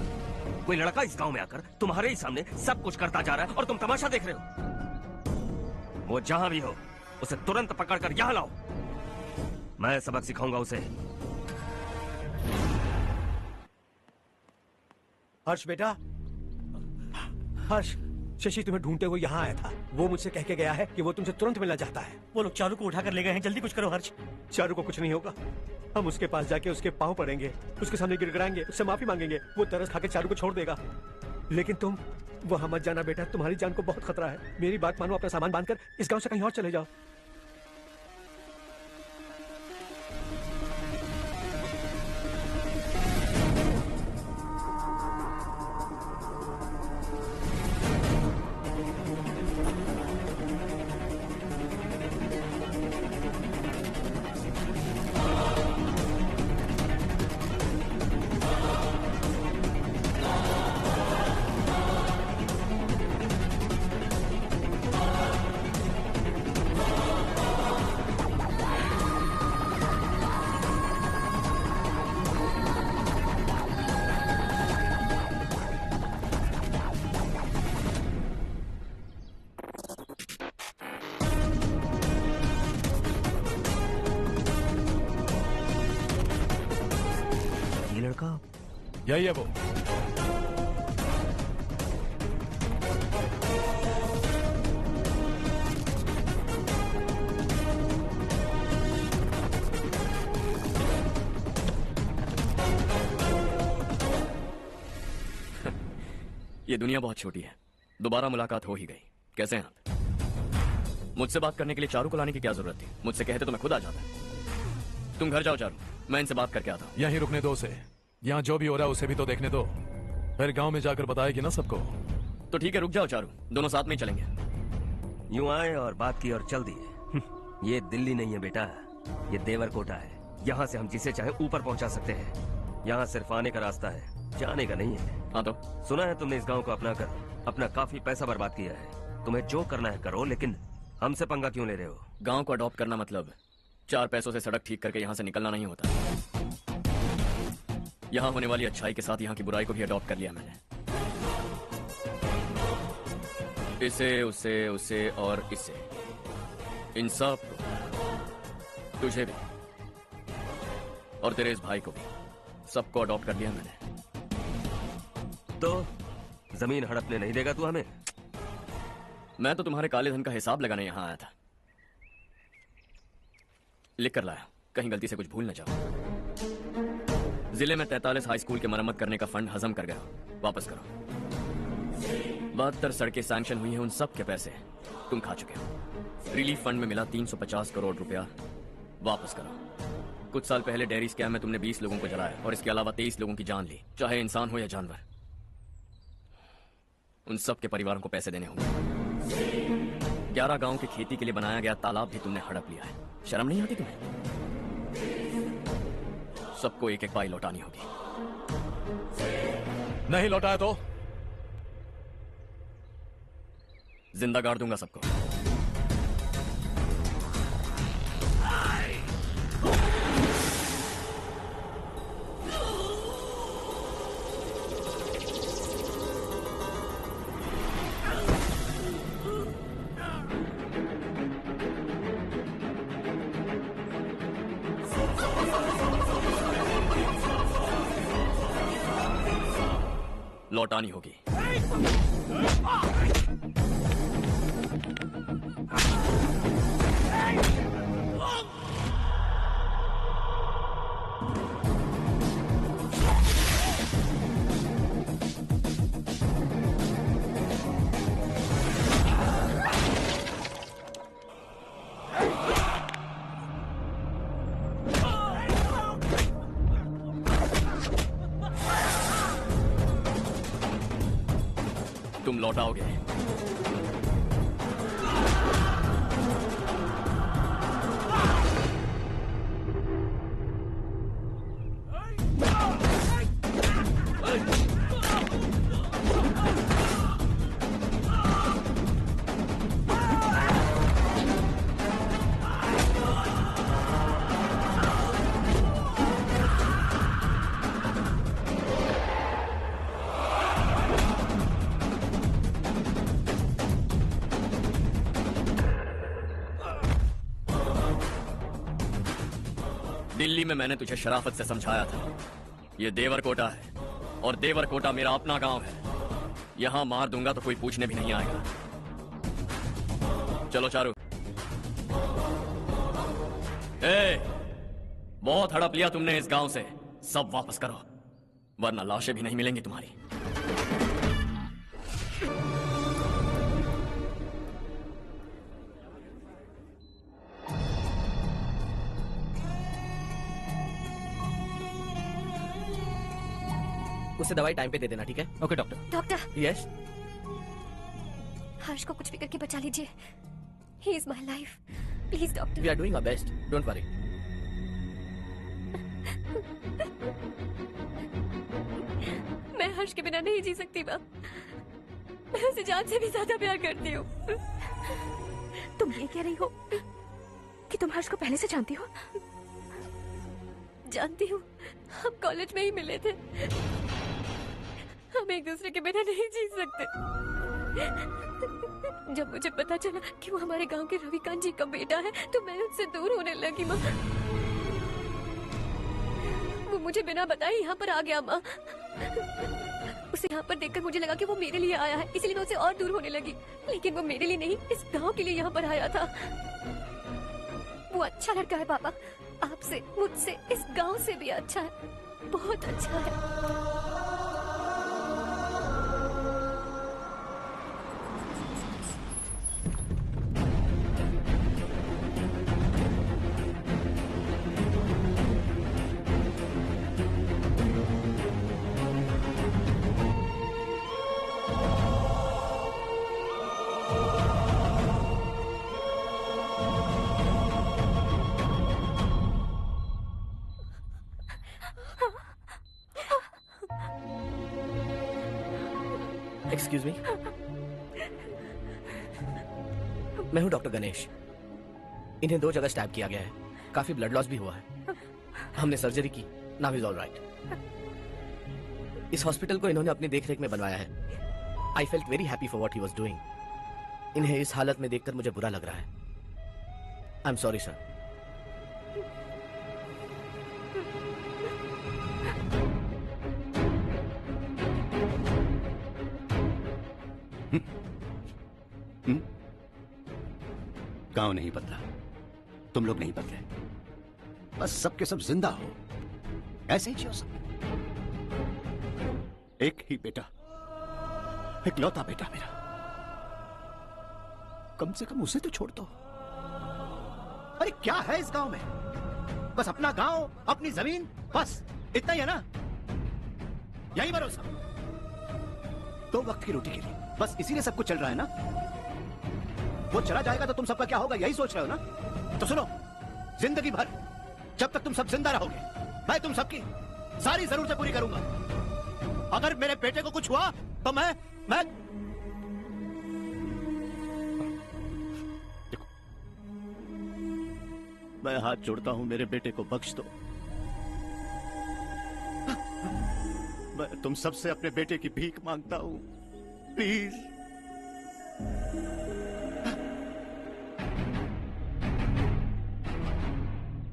कोई लड़का इस गांव में आकर तुम्हारे ही सामने सब कुछ करता जा रहा है और तुम तमाशा देख रहे हो। वो जहां भी हो उसे तुरंत पकड़कर यहां लाओ। मैं सबक सिखाऊंगा उसे। हर्ष बेटा, हर्ष, शशि तुम्हें ढूंढते हुए यहाँ आया था। वो मुझसे कह के गया है कि वो तुमसे तुरंत मिलना चाहता है। वो लोग चारू को उठाकर ले गए हैं, जल्दी कुछ करो हर्ष। चारू को कुछ नहीं होगा। हम उसके पास जाके उसके पाँव पड़ेंगे, उसके सामने गिड़गिड़ाएंगे, उससे माफी मांगेंगे। वो तरस खा के चारू को छोड़ देगा। लेकिन तुम वहां मत जाना बेटा, तुम्हारी जान को बहुत खतरा है। मेरी बात मानो, अपना सामान बांधकर इस गांव से कहीं और चले जाओ। यही है वो। ये दुनिया बहुत छोटी है, दोबारा मुलाकात हो ही गई। कैसे हैं आप? मुझसे बात करने के लिए चारू को लाने की क्या जरूरत थी? मुझसे कहते तो मैं खुद आ जाता। तुम घर जाओ चारू, मैं इनसे बात करके आता हूँ। यहीं रुकने दो उसे, यहाँ जो भी हो रहा है उसे भी तो देखने दो, फिर गांव में जाकर बताएगी ना सबको। तो ठीक है, रुक जाओ चारू, दोनों साथ में ही चलेंगे। यूं आए और बात की और चल दिए। ये दिल्ली नहीं है बेटा, ये देवरकोटा है। यहाँ से हम जिसे चाहे ऊपर पहुँचा सकते हैं। यहाँ सिर्फ आने का रास्ता है, जाने का नहीं है। हाँ तो सुना है तुमने इस गाँव को अपना कर अपना काफी पैसा बर्बाद किया है। तुम्हें जो करना है करो, लेकिन हमसे पंगा क्यों ले रहे हो? गाँव को अडॉप्ट करना मतलब 4 पैसों से सड़क ठीक करके यहाँ से निकलना नहीं होता। यहाँ होने वाली अच्छाई के साथ यहाँ की बुराई को भी अडॉप्ट कर लिया मैंने। इसे, उसे, उसे और इसे, इन सब को, तुझे भी और तेरे इस भाई को भी, सबको अडॉप्ट कर लिया मैंने। तो जमीन हड़पने नहीं देगा तू हमें? मैं तो तुम्हारे काले धन का हिसाब लगाने यहाँ आया था। लिख कर लाया, कहीं गलती से कुछ भूल न जाओ। जिले में 43 हाई स्कूल के मरम्मत करने का फंड हजम कर गया, वापस करो। 72 सड़कें सैंक्शन हुई हैं, उन सब के पैसे तुम खा चुके हो। रिलीफ फंड में मिला 350 करोड़ रुपया, वापस करो। कुछ साल पहले डेयरी स्कैम में तुमने 20 लोगों को जलाया और इसके अलावा 23 लोगों की जान ली, चाहे इंसान हो या जानवर। उन सब के परिवारों को पैसे देने होंगे। 11 गांव की खेती के लिए बनाया गया तालाब भी तुमने हड़प लिया है। शर्म नहीं आती तुम्हें? सबको एक एक पाई लौटानी होगी। नहीं लौटाया तो जिंदा गाड़ दूंगा सबको। लौटानी होगी। तुम लौटाओगे। दिल्ली में मैंने तुझे शराफत से समझाया था, ये देवरकोटा है और देवरकोटा मेरा अपना गांव है। यहां मार दूंगा तो कोई पूछने भी नहीं आएगा। चलो चारू। बहुत हड़प लिया तुमने इस गांव से, सब वापस करो वरना लाशें भी नहीं मिलेंगी तुम्हारी। उसे दवाई टाइम पे दे देना, ठीक है? Okay doctor. Doctor. Yes. Harsh को कुछ भी करके बचा लीजिए। He is my life, please doctor. We are doing our best, don't worry. मैं हर्ष के बिना नहीं जी सकती माँ। मैं उसे जान से भी ज्यादा प्यार करती हूँ। तुम ये कह रही हो कि तुम हर्ष को पहले से जानती हो? जानती हूँ, हम कॉलेज में ही मिले थे। हम एक दूसरे के बिना नहीं जी सकते। जब मुझे पता चला कि वो हमारे गांव के रविकांत जी का बेटा है तो मैं उनसे दूर होने लगी माँ। वो मुझे बिना बताए यहाँ पर आ गया माँ। उसे यहाँ पर देखकर मुझे लगा कि वो मेरे लिए आया है, इसलिए मैं उसे और दूर होने लगी। लेकिन वो मेरे लिए नहीं, इस गांव के लिए यहाँ पर आया था। वो अच्छा लड़का है पापा, आपसे, मुझसे, इस गांव से भी अच्छा है, बहुत अच्छा है। एक्सक्यूज मी, मैं हूं डॉक्टर गणेश। इन्हें 2 जगह स्टैब किया गया है, काफी ब्लड लॉस भी हुआ है। हमने सर्जरी की, नाउ इज ऑल राइट। इस हॉस्पिटल को इन्होंने अपनी देखरेख में बनवाया है। I felt very happy for what he was doing. इन्हें इस हालत में देखकर मुझे बुरा लग रहा है। I am sorry sir. गांव नहीं बदला, तुम लोग नहीं बदले, बस सबके सब जिंदा हो, ऐसे ही जियो सब। एक ही बेटा, इकलौता बेटा मेरा, कम से कम उसे तो छोड़ दो। अरे क्या है इस गांव में? बस अपना गांव, अपनी जमीन, बस इतना ही है ना? यही भरोसा, 2 वक्त की रोटी के लिए, बस इसीलिए सब कुछ चल रहा है ना? वो चला जाएगा तो तुम सबका क्या होगा, यही सोच रहे हो ना? तो सुनो, जिंदगी भर जब तक तुम सब जिंदा रहोगे, मैं तुम सबकी सारी जरूरतें पूरी करूंगा। अगर मेरे बेटे को कुछ हुआ तो मैं देखो, मैं हाथ जोड़ता हूं, मेरे बेटे को बख्श दो। मैं तुम सबसे अपने बेटे की भीख मांगता हूं, प्लीज।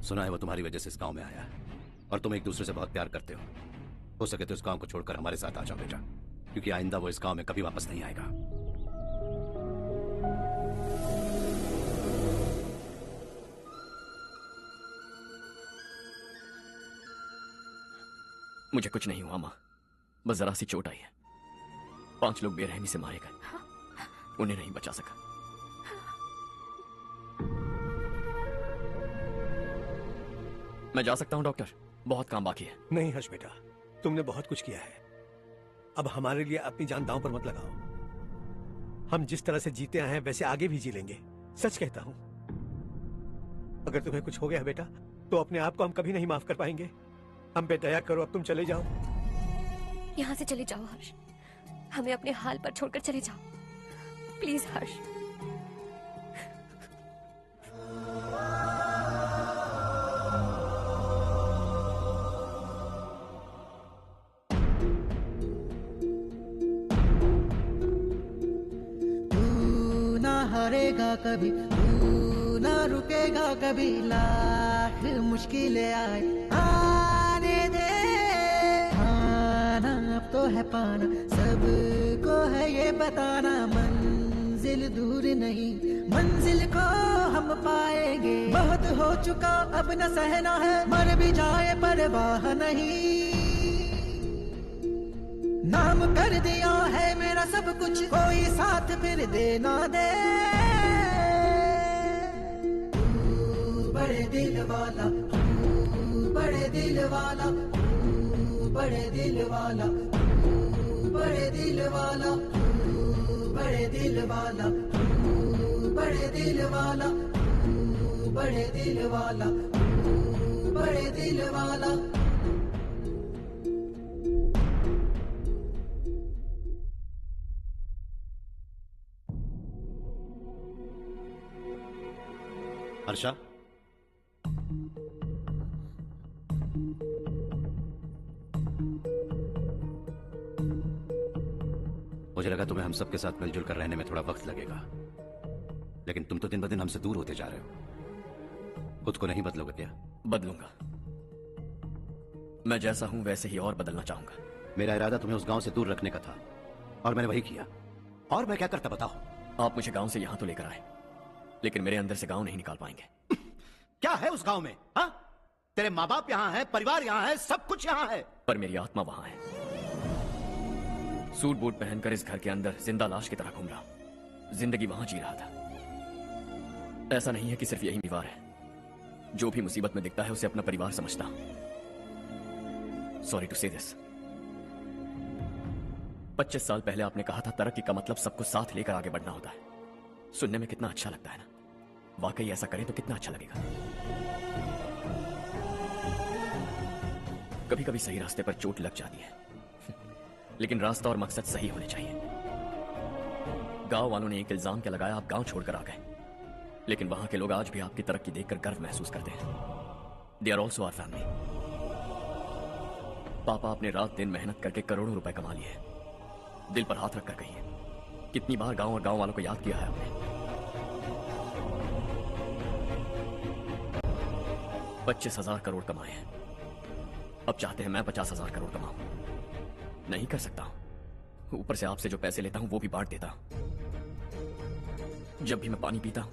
सुना है वो तुम्हारी वजह से इस गांव में आया है और तुम एक दूसरे से बहुत प्यार करते हो सके तो इस गांव को छोड़कर हमारे साथ आ जाओ बेटा। क्योंकि आइंदा वो इस गांव में कभी वापस नहीं आएगा। मुझे कुछ नहीं हुआ माँ, बस जरा सी चोट आई है। 5 लोग बेरहमी से मारे गए, उन्हें नहीं बचा सका। मैं जा सकता हूं डॉक्टर, बहुत काम बाकी है। नहीं हर्ष बेटा, तुमने बहुत कुछ किया है। अब हमारे लिए अपनी जान दांव पर मत लगाओ। हम जिस तरह से जीते आए हैं वैसे आगे भी जी लेंगे, सच कहता हूं। अगर तुम्हें कुछ हो गया बेटा तो अपने आप को हम कभी नहीं माफ कर पाएंगे। हम पे दया करो, अब तुम चले जाओ। यहाँ से चले जाओ हर्ष, हमें अपने हाल पर छोड़कर चले जाओ प्लीज हर्ष। तू ना हारेगा कभी, तू ना रुकेगा कभी, लाख मुश्किलें आए आने दे। आना अब तो है पाना, सबको है ये बताना, मंजिल दूर नहीं, मंजिल को हम पाएंगे। बहुत हो चुका अब न सहना है, मर भी जाए परवाह नहीं। नाम कर दिया है मेरा सब कुछ, कोई साथ फिर देना दे। तू बड़े दिल वाला, तू बड़े दिल वाला, तू बड़े दिल वाला, तू बड़े दिल वाला, तू बड़े दिल वाला, तू बड़े दिल वाला, तू बड़े दिल वाला, तू बड़े दिल वाला। हर्षा, मुझे लगा तुम्हें हम सबके साथ मिलजुल कर रहने में थोड़ा वक्त लगेगा, लेकिन तुम तो दिन ब दिन हमसे दूर होते जा रहे हो। खुद को नहीं बदलोगे क्या? बदलूंगा। मैं जैसा हूं वैसे ही और बदलना चाहूंगा। मेरा इरादा तुम्हें उस गांव से दूर रखने का था और मैंने वही किया। और मैं क्या करता बताओ? आप मुझे गांव से यहां तो लेकर आए, लेकिन मेरे अंदर से गांव नहीं निकाल पाएंगे। क्या है उस गांव में? हाँ, तेरे माँ बाप यहाँ है, परिवार यहाँ है, सब कुछ यहाँ है, पर मेरी आत्मा वहां है। सूट बूट पहनकर इस घर के अंदर जिंदा लाश की तरह घूम रहा हूं, जिंदगी वहां जी रहा था। ऐसा नहीं है कि सिर्फ यही दीवार है, जो भी मुसीबत में दिखता है उसे अपना परिवार समझता हूं। सॉरी टू से दिस। 25 साल पहले आपने कहा था तरक्की का मतलब सबको साथ लेकर आगे बढ़ना होता है। सुनने में कितना अच्छा लगता है ना? वाकई ऐसा करें तो कितना अच्छा लगेगा। कभी कभी सही रास्ते पर चोट लग जाती है, लेकिन रास्ता और मकसद सही होने चाहिए। गांव वालों ने एक इल्जाम क्या लगाया, आप गांव छोड़कर आ गए, लेकिन वहां के लोग आज भी आपकी तरक्की देखकर गर्व महसूस करते हैं। They are also our family. पापा आपने रात दिन मेहनत करके करोड़ों रुपए कमा लिए हैं। दिल पर हाथ रखकर कहिए, कितनी बार गांव और गांव वालों को याद किया है आपने? 25,000 करोड़ कमाए हैं, अब चाहते हैं मैं 50,000 करोड़ कमाऊं। नहीं कर सकता हूं। ऊपर से आपसे जो पैसे लेता हूं वो भी बांट देता हूं। जब भी मैं पानी पीता हूं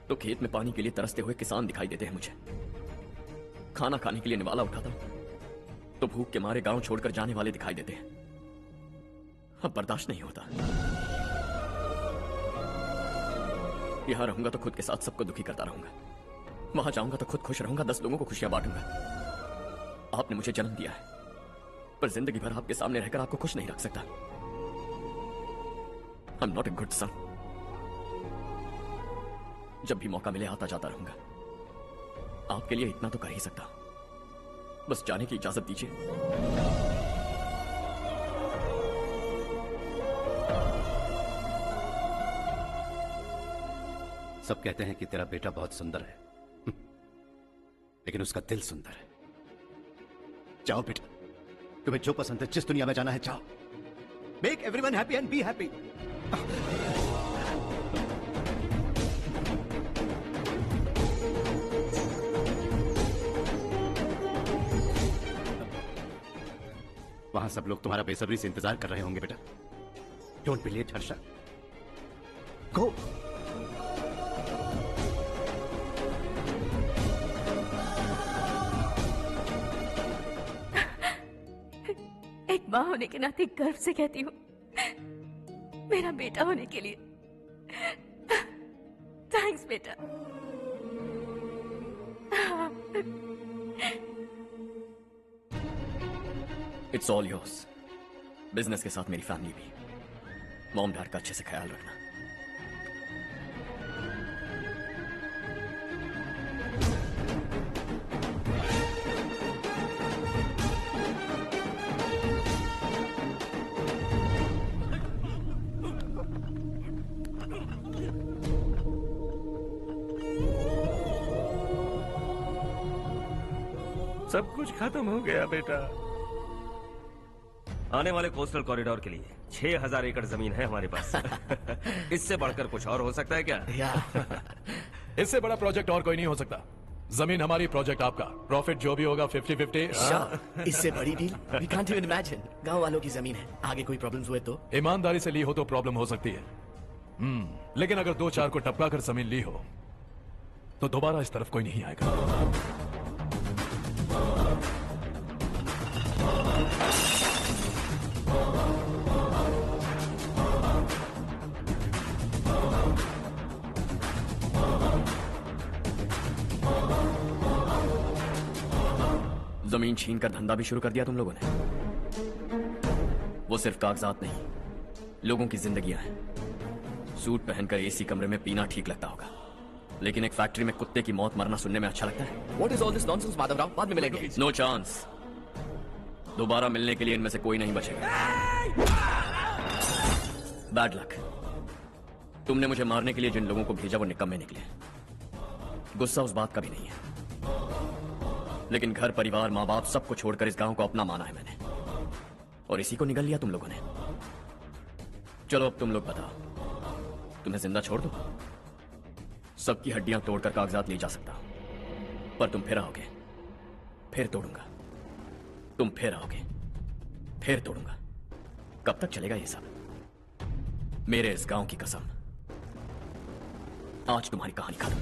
तो खेत में पानी के लिए तरसते हुए किसान दिखाई देते हैं मुझे। खाना खाने के लिए निवाला उठाता हूं तो भूख के मारे गांव छोड़कर जाने वाले दिखाई देते हैं। अब बर्दाश्त नहीं होता। यहां रहूंगा तो खुद के साथ सबको दुखी करता रहूंगा, वहां जाऊंगा तो खुद खुश रहूंगा, 10 लोगों को खुशियां बांटूंगा। आपने मुझे जन्म दिया है, पर जिंदगी भर आपके सामने रहकर आपको खुश नहीं रख सकता। I am not a good son. जब भी मौका मिले आता जाता रहूंगा। आपके लिए इतना तो कर ही सकता, बस जाने की इजाजत दीजिए। सब कहते हैं कि तेरा बेटा बहुत सुंदर है, लेकिन उसका दिल सुंदर है। जाओ बेटा, तुम्हें जो पसंद है, जिस दुनिया में जाना है जाओ। Make everyone happy and be happy. वहां सब लोग तुम्हारा बेसब्री से इंतजार कर रहे होंगे बेटा। डोंट बी लेट हर्षा, गो। एक माँ होने के नाते गर्व से कहती हूँ, मेरा बेटा होने के लिए थैंक्स बेटा। It's all yours. बिजनेस के साथ मेरी फैमिली भी। मॉम डैड का अच्छे से ख्याल रखना। सब कुछ खत्म हो गया बेटा। आने वाले कोस्टल कॉरिडोर के लिए 6000 एकड़ जमीन है हमारे पास। इससे बढ़कर कुछ और हो सकता है क्या? इससे बड़ा प्रोजेक्ट और कोई नहीं हो सकता। जमीन हमारी, प्रोजेक्ट आपका। प्रॉफिट जो भी होगा 50-50। इससे बड़ी deal we can't even imagine. गांव वालों की जमीन है, आगे कोई प्रॉब्लम्स हुए तो? ईमानदारी से ली हो तो प्रॉब्लम हो सकती है, लेकिन अगर 2-4 को टपका कर जमीन ली हो तो दोबारा इस तरफ कोई नहीं आएगा। जमीन छीन कर धंधा भी शुरू कर दिया तुम लोगों ने। वो सिर्फ कागजात नहीं, लोगों की जिंदगियां हैं। सूट पहनकर एसी कमरे में पीना ठीक लगता होगा, लेकिन एक फैक्ट्री में कुत्ते की मौत मरना सुनने में अच्छा लगता है। What is all this nonsense, Madhavrao? बाद में मिलेंगे। No chance. दोबारा मिलने के लिए इनमें से कोई नहीं बचेगा। Bad luck. तुमने मुझे मारने के लिए जिन लोगों को भेजा वो निकम्मे निकले। गुस्सा उस बात का भी नहीं है, लेकिन घर परिवार माँ बाप सबको छोड़कर इस गांव को अपना माना है मैंने, और इसी को निगल लिया तुम लोगों ने। चलो अब तुम लोग बताओ, तुम्हें जिंदा छोड़ दो? सबकी हड्डियां तोड़कर कागजात ले जा सकता, पर तुम फिर आओगे, फिर तोड़ूंगा। तुम फिर आओगे, फिर तोड़ूंगा। कब तक चलेगा ये सब? मेरे इस गांव की कसम, आज तुम्हारी कहानी खत्म।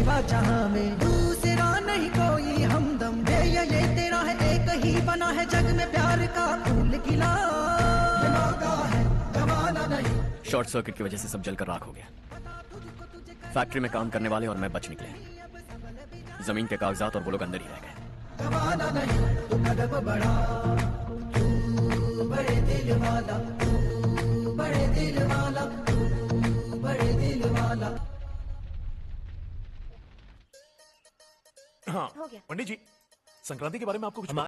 सिवा जहां में दूसरा नहीं कोई हमदम ये तेरा है एक ही बना है जग में प्यार का फूल खिला ये मौका है गवाना नहीं। शॉर्ट सर्किट की वजह से सब जलकर राख हो गया। फैक्ट्री में काम करने वाले और मैं बच निकले। जमीन के कागजात और वो लोग अंदर ही रह गए। गवाना नहीं तू कदम बढ़ा, तू बड़े दिल वाला, तू बड़े दिल वाला, तू बड़े दिल वाला। हाँ पंडित जी, संक्रांति के बारे में आपको कुछ